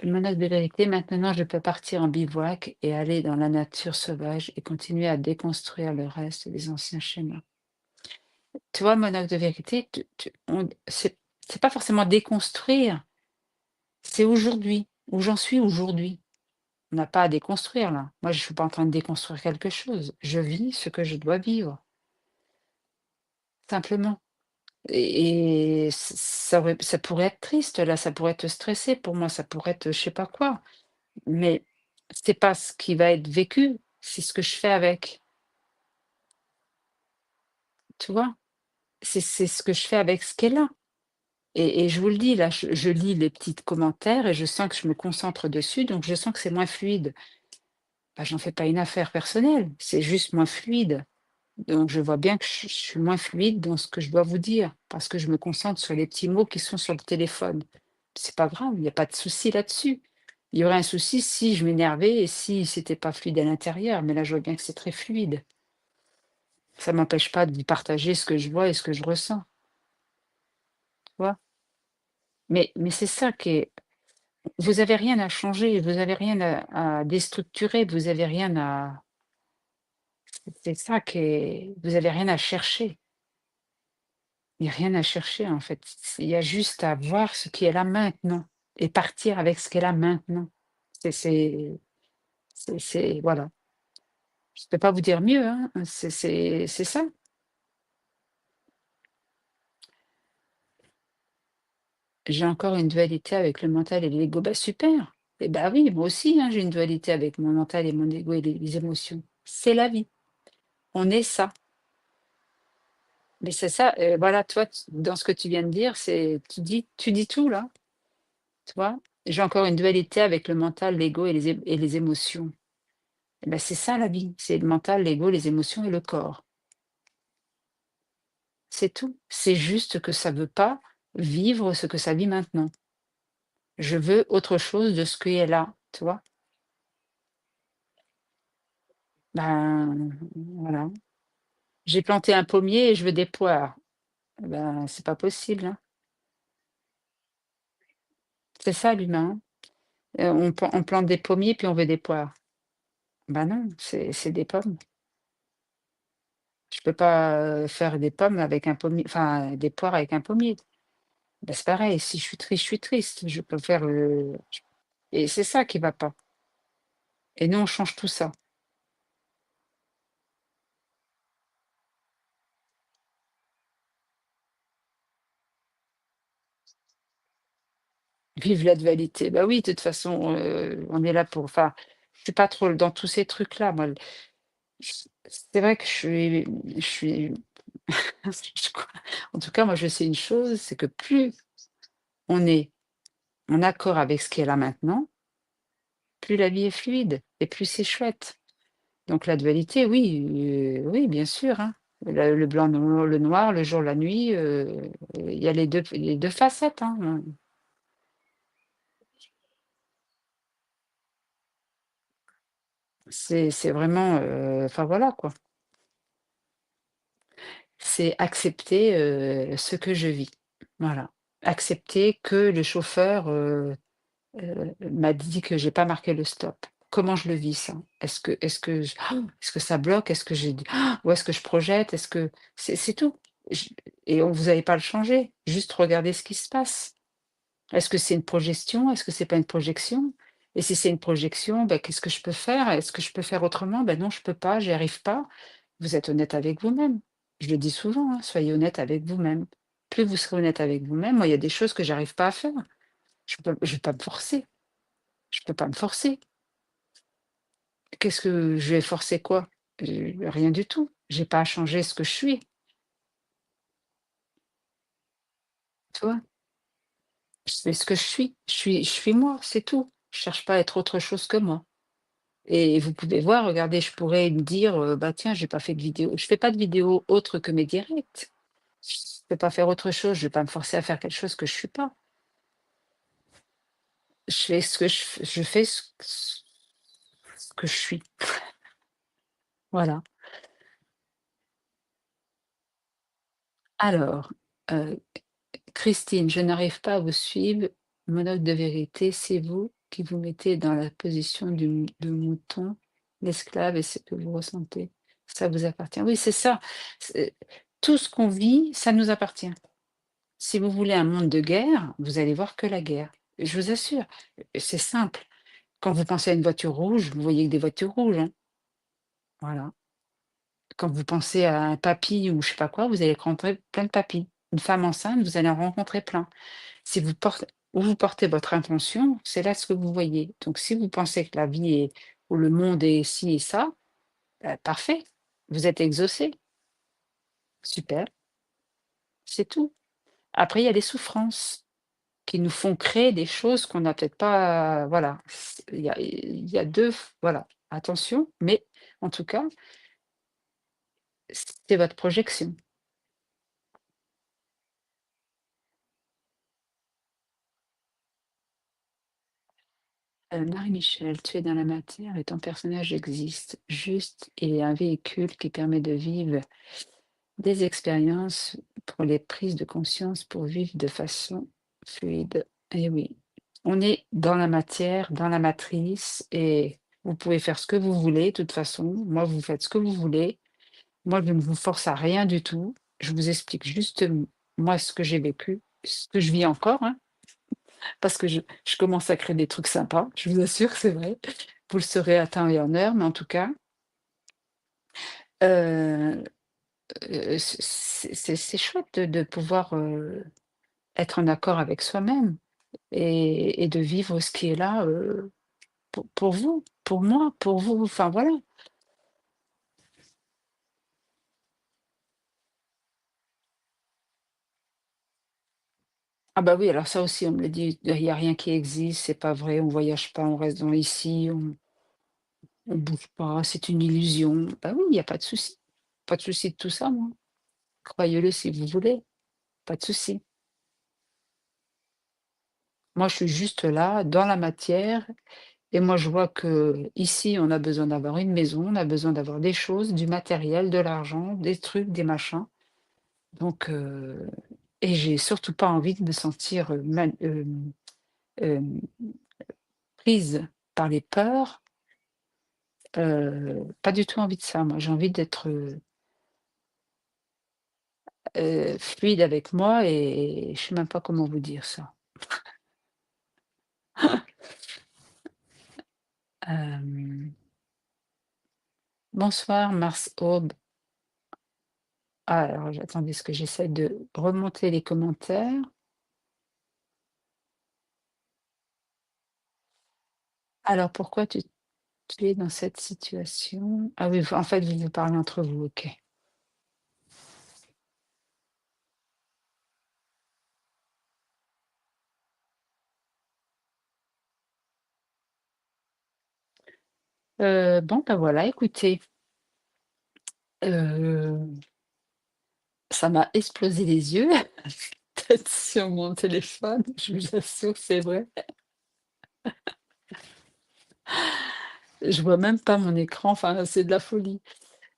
Monade de vérité, maintenant je peux partir en bivouac et aller dans la nature sauvage et continuer à déconstruire le reste des anciens schémas. Tu vois, monade de vérité, c'est pas forcément déconstruire, c'est aujourd'hui, où j'en suis aujourd'hui. On n'a pas à déconstruire là. Moi, je suis pas en train de déconstruire quelque chose. Je vis ce que je dois vivre, simplement. Ça pourrait être triste là, ça pourrait être stressé pour moi, ça pourrait être je sais pas quoi. Mais c'est pas ce qui va être vécu, c'est ce que je fais avec, tu vois? C'est ce que je fais avec ce qui est là et je vous le dis là, je lis les petits commentaires et je sens que je me concentre dessus, donc je sens que c'est moins fluide. Bah, j'en fais pas une affaire personnelle, c'est juste moins fluide. Donc je vois bien que je suis moins fluide dans ce que je dois vous dire, parce que je me concentre sur les petits mots qui sont sur le téléphone. C'est pas grave, il y a pas de souci là-dessus. Il y aurait un souci si je m'énervais et si c'était pas fluide à l'intérieur, mais là, je vois bien que c'est très fluide. Ça m'empêche pas de vous partager ce que je vois et ce que je ressens, tu vois? Mais c'est ça qui est vous avez rien à changer, vous avez rien à déstructurer, vous avez rien à c'est ça qui est vous avez rien à chercher. Il y a rien à chercher en fait. Il y a juste à voir ce qui est là maintenant et partir avec ce qui est là maintenant. C'est c'est c'est voilà. Je ne peux pas vous dire mieux, hein. C'est ça. J'ai encore une dualité avec le mental et l'ego. Bah, super! Et bah, oui, moi aussi, hein, j'ai une dualité avec mon mental et mon ego et les émotions. C'est la vie. On est ça. Mais c'est ça, voilà, toi, dans ce que tu viens de dire, c'est tu dis tout là, tu vois? J'ai encore une dualité avec le mental, l'ego et les émotions. Et bah, c'est ça la vie, c'est le mental, l'ego, les émotions et le corps. C'est tout. C'est juste que ça veut pas vivre ce que ça vit maintenant. Je veux autre chose de ce qui est là, tu vois? Ben, voilà. J'ai planté un pommier et je veux des poires. Ben, c'est pas possible, hein. C'est ça l'humain, hein. On plante des pommiers puis on veut des poires. Ben non, c'est des pommes. Je peux pas, faire des pommes avec un pommier enfin, des poires avec un pommier. Ben, c'est pareil, si je suis triste, je suis triste. Je peux faire le et c'est ça qui va pas et nous, on change tout ça. Vive la dualité. Bah oui, de toute façon, on est là pour enfin, je suis pas trop dans tous ces trucs-là, moi. C'est vrai que je suis je crois en tout cas, moi, je sais une chose, c'est que plus on est en accord avec ce qui est là maintenant, plus la vie est fluide et plus c'est chouette. Donc la dualité, oui, oui, bien sûr, hein. Le blanc, le noir, le jour, la nuit, il y a les deux facettes, hein. C'est vraiment, enfin voilà, quoi. C'est accepter, ce que je vis. Voilà. Accepter que le chauffeur, m'a dit que j'ai pas marqué le stop. Comment je le vis ça? Est-ce que ça bloque? Est-ce que j'ai ou est-ce que je projette? Est-ce que c'est tout. Je et vous allez pas le changer, juste regardez ce qui se passe. Est-ce que c'est une projection? Est-ce que c'est pas une projection? Et si c'est une projection, bah, qu'est-ce que je peux faire? Est-ce que je peux faire autrement? Ben non, je peux pas, j'y arrive pas. Vous êtes honnête avec vous-même. Je le dis souvent, hein, soyez honnête avec vous-même. Plus vous serez honnête avec vous-même, moi, il y a des choses que j'arrive pas à faire. Je vais pas me forcer. Je peux pas me forcer. Qu'est-ce que je vais forcer quoi? Rien du tout. J'ai pas à changer ce que je suis, tu vois? Je suis ce que je suis. Je suis moi, c'est tout. Je cherche pas à être autre chose que moi. Et vous pouvez voir, regardez, je pourrais me dire, «Bah, tiens, j'ai pas fait de vidéo». Je fais pas de vidéo autre que mes directs. Je peux pas faire autre chose, je vais pas me forcer à faire quelque chose que je suis pas. Je fais ce que je fais ce que je suis. Voilà. Alors, heu, Christine, je n'arrive pas à vous suivre. Monologue de vérité, c'est vous? qui vous mettez dans la position de mouton, l'esclave et ce que vous ressentez, ça vous appartient. Oui, c'est ça. C'est tout ce qu'on vit, ça nous appartient. Si vous voulez un monde de guerre, vous allez voir que la guerre. Je vous assure, c'est simple. Quand vous pensez à une voiture rouge, vous voyez que des voitures rouges, hein, voilà. Quand vous pensez à un papy ou je sais pas quoi, vous allez rencontrer plein de papys. Une femme enceinte, vous allez en rencontrer plein. Si vous portez où vous portez votre intention, c'est là ce que vous voyez. Donc si vous pensez que la vie est ou le monde est ci et ça, bah, parfait, vous êtes exaucé, super, c'est tout. Après, il y a les souffrances qui nous font créer des choses qu'on n'a peut-être pas, voilà. Il y a 2 voilà, attention, mais en tout cas, c'est votre projection. Marie-Michel, tu es dans la matière et ton personnage existe. Juste, il est un véhicule qui permet de vivre des expériences pour les prises de conscience pour vivre de façon fluide. Et oui, on est dans la matière, dans la matrice et vous pouvez faire ce que vous voulez, de toute façon. Moi, vous faites ce que vous voulez. Moi, je ne vous force à rien du tout. Je vous explique juste, moi, ce que j'ai vécu, ce que je vis encore, hein, parce que je commence à créer des trucs sympas, je vous assure, c'est vrai. Vous le saurez à temps et en heure, mais en tout cas, heu c'est chouette de pouvoir, être en accord avec soi-même et de vivre ce qui est là, pour vous, pour moi, pour vous, enfin voilà. Ah bah oui, alors ça aussi on me le dit, il y a rien qui existe, c'est pas vrai, on voyage pas, on reste dans ici, on bouge pas, c'est une illusion. Bah oui, il y a pas de souci. Pas de souci de tout ça, moi. Croyez-le si vous voulez, pas de souci. Moi, je suis juste là, dans la matière et moi, je vois que ici, on a besoin d'avoir une maison, on a besoin d'avoir des choses, du matériel, de l'argent, des trucs, des machins. Donc, et j'ai surtout pas envie de me sentir, hem, prise par les peurs, pas du tout envie de ça, moi. J'ai envie d'être, fluide avec moi et je sais même pas comment vous dire ça. Hem, bonsoir Mars Aube. Ah alors attendez, ce que j'essaie de remonter les commentaires. Alors pourquoi tu es dans cette situation? Ah oui, en fait, vous vous parlez entre vous, OK. Bon, bah, voilà, écoutez, heu, ça m'a explosé les yeux, peut-être sur mon téléphone, je vous assure, c'est vrai. Je vois même pas mon écran, enfin, c'est de la folie.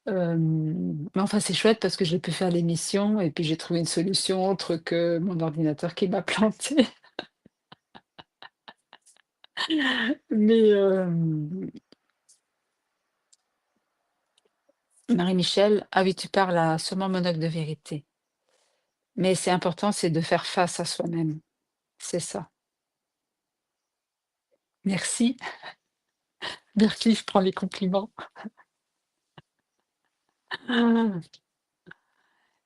Mais enfin, c'est chouette parce que j'ai pu faire l'émission et puis j'ai trouvé une solution autre que mon ordinateur qui m'a planté. Mais, Marie-Michel, ah oui, tu parles à sûrement Monocle de vérité. Mais c'est important, c'est de faire face à soi-même. C'est ça. Merci, merci, je prends les compliments. Ah.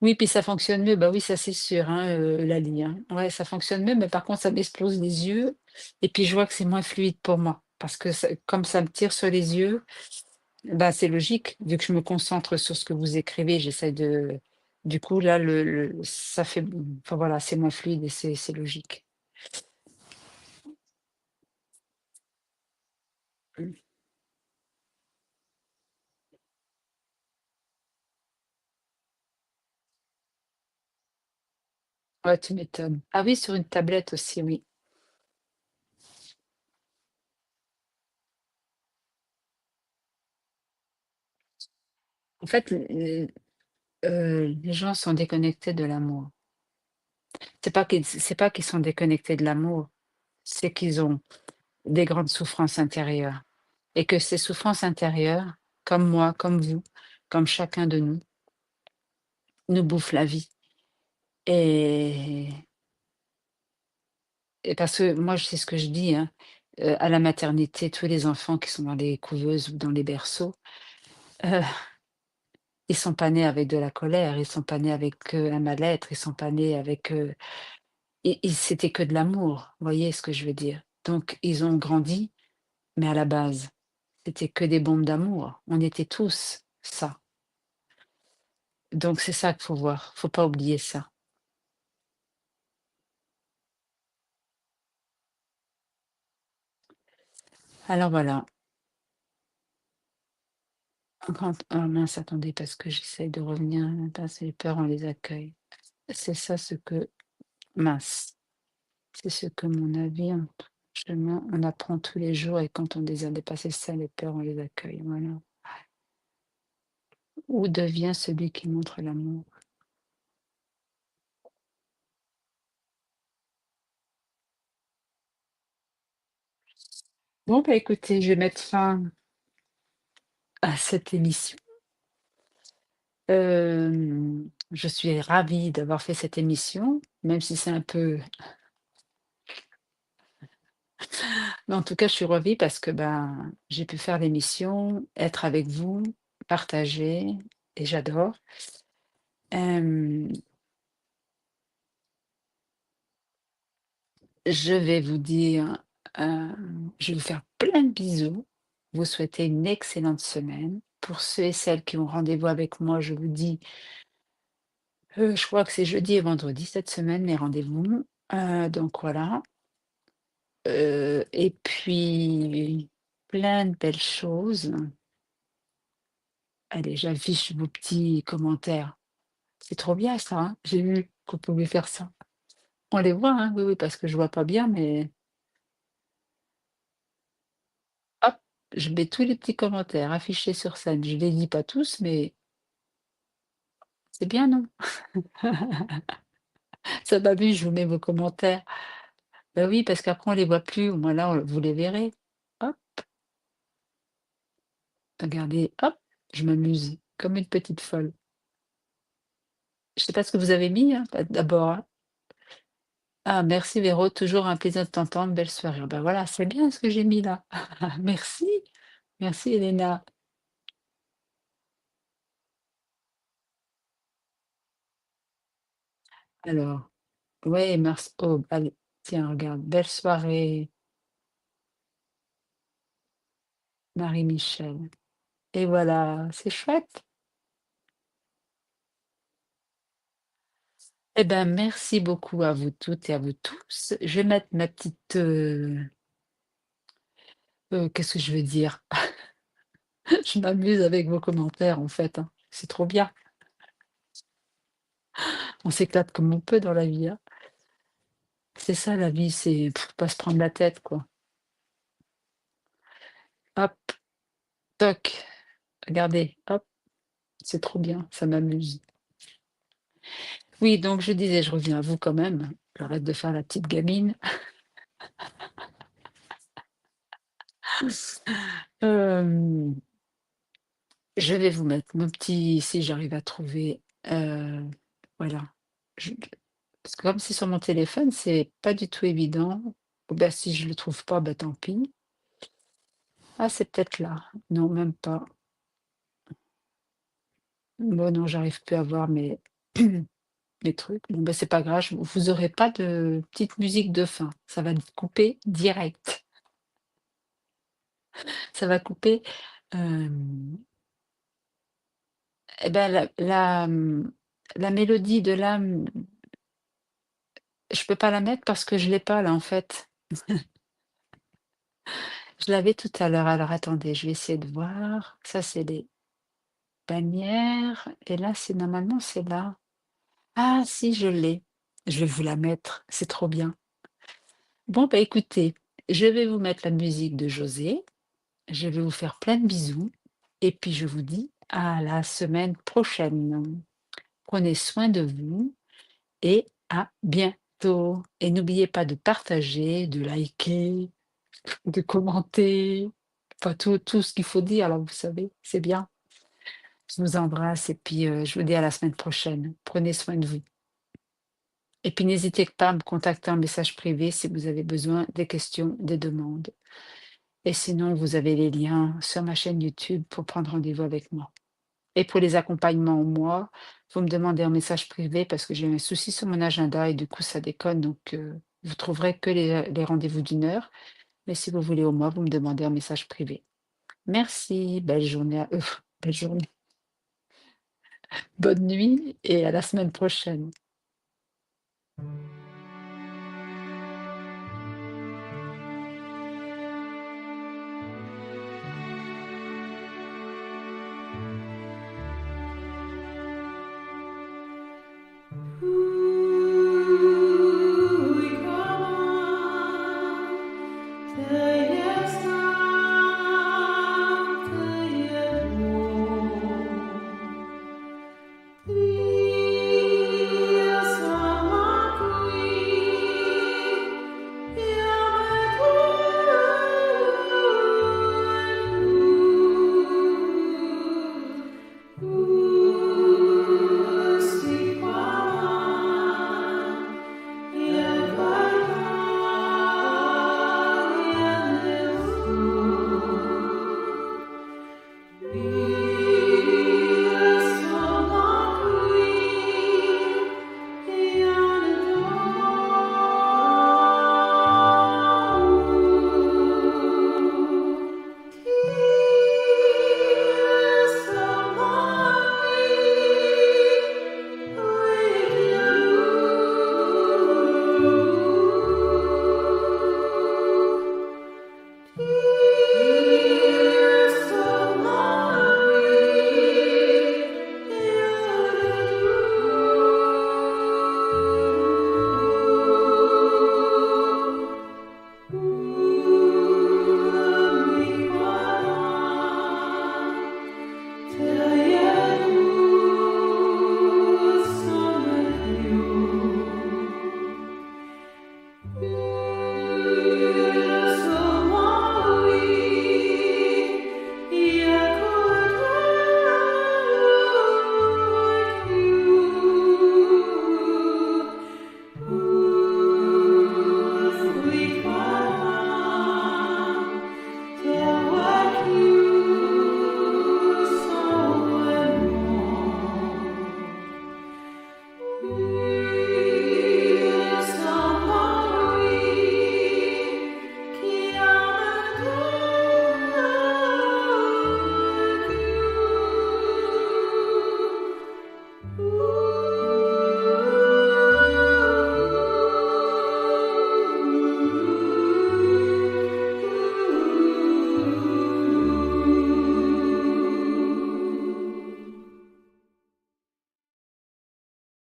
Oui, puis ça fonctionne mieux, bah oui, ça c'est sûr, hein, Lali, hein. Ouais, ça fonctionne mieux, mais par contre, ça m'explose les yeux et puis je vois que c'est moins fluide pour moi. Parce que comme ça me tire sur les yeux, bah c'est logique, vu que je me concentre sur ce que vous écrivez, j'essaie de. Du coup, là, ça fait. Enfin voilà, c'est moins fluide et c'est logique. Mm. Ouais, tu m'étonnes. Ah oui, sur une tablette aussi, oui. En fait, les gens sont déconnectés de l'amour. C'est pas qu'ils sont déconnectés de l'amour, c'est qu'ils ont des grandes souffrances intérieures et que ces souffrances intérieures, comme moi, comme vous, comme chacun de nous bouffent la vie et parce que moi, c'est ce que je dis, hein, à la maternité, tous les enfants qui sont dans les couveuses ou dans les berceaux, heu, ils sont pas nés avec de la colère, ils sont pas nés avec, un mal-être, ils sont pas nés avec, et c'était que de l'amour, vous voyez ce que je veux dire? Donc ils ont grandi, mais à la base, c'était que des bombes d'amour. On était tous ça. Donc c'est ça qu'il faut voir, faut pas oublier ça. Alors voilà, mince, attendez parce que j'essaye de revenir, mince, les peurs, on les accueille. C'est ça ce que mince, c'est ce que mon avis, chemin, on apprend tous les jours et quand on désire dépasser ça, les peurs, on les accueille, voilà. Où devient celui qui montre l'amour? Bon, bah, écoutez, je vais mettre fin à cette émission. Je suis ravie d'avoir fait cette émission, même si c'est un peu mais en tout cas, je suis ravie parce que, ben, j'ai pu faire l'émission, être avec vous, partager et j'adore. Hem, je vais vous dire, je vais vous faire plein de bisous, vous souhaiter une excellente semaine. Pour ceux et celles qui ont rendez-vous avec moi, je vous dis, je crois que c'est jeudi et vendredi cette semaine, mes rendez-vous, donc voilà. Et puis plein de belles choses. Allez, j'affiche vos petits commentaires. C'est trop bien ça, hein? J'ai vu qu'on pouvait faire ça. On les voit, hein? Oui, oui, parce que je vois pas bien, mais hop, je mets tous les petits commentaires affichés sur scène. Je les lis pas tous, mais c'est bien, non? Ça m'amuse, je vous mets vos commentaires. Bah oui, parce qu'après on les voit plus, au moins là, vous les verrez. Hop, regardez, hop, je m'amuse comme une petite folle. Je sais pas ce que vous avez mis, hein, d'abord, hein? Ah merci Véro, toujours un plaisir de t'entendre, belle soirée. Ben voilà, c'est bien ce que j'ai mis là. Merci, merci Elena. Alors, ouais, merci. Oh, allez, tiens, regarde, belle soirée, Marie-Michel. Et voilà, c'est chouette. Eh ben, merci beaucoup à vous toutes et à vous tous. Je vais mettre ma petite, qu'est-ce que je veux dire? Je m'amuse avec vos commentaires en fait, hein. C'est trop bien. On s'éclate comme on peut dans la vie, hein. C'est ça la vie, c'est pas se prendre la tête, quoi. Hop, toc, regardez, hop. C'est trop bien, ça m'amuse. Oui, donc je disais, je reviens à vous quand même. J'arrête de faire la petite gamine. Hem, je vais vous mettre mon petit si j'arrive à trouver, voilà. Je parce que comme c'est sur mon téléphone, c'est pas du tout évident. Bah, si je le trouve pas, bah, tant pis. Ah, c'est peut-être là. Non, même pas. Bon, non, j'arrive plus à voir mes trucs. Bon, bah, c'est pas grave, vous aurez pas de petite musique de fin. Ça va couper direct. Ça va couper, hem et ben, la mélodie de l'âme, je peux pas la mettre parce que je l'ai pas là, en fait. Je l'avais tout à l'heure, alors attendez, je vais essayer de voir. Ça, c'est les bannières et là, c'est normalement, c'est là. Ah si, je l'ai. Je vais vous la mettre, c'est trop bien. Bon, bah, écoutez, je vais vous mettre la musique de José, je vais vous faire plein de bisous et puis je vous dis à la semaine prochaine. Prenez soin de vous et à bientôt. Et n'oubliez pas de partager, de liker. de commenter, enfin tout ce qu'il faut dire là, vous savez, c'est bien. Je vous embrasse et puis, je vous dis à la semaine prochaine. Prenez soin de vous et puis n'hésitez pas à me contacter en message privé si vous avez besoin des questions, des demandes et sinon vous avez les liens sur ma chaîne YouTube pour prendre rendez-vous avec moi et pour les accompagnements, moi, vous me demandez en message privé parce que j'ai un souci sur mon agenda et du coup ça déconne donc vous trouverez que les rendez-vous d'une heure, mais si vous voulez au mois, vous me demandez en message privé. Merci, belle journée à belle journée, bonne nuit et à la semaine prochaine.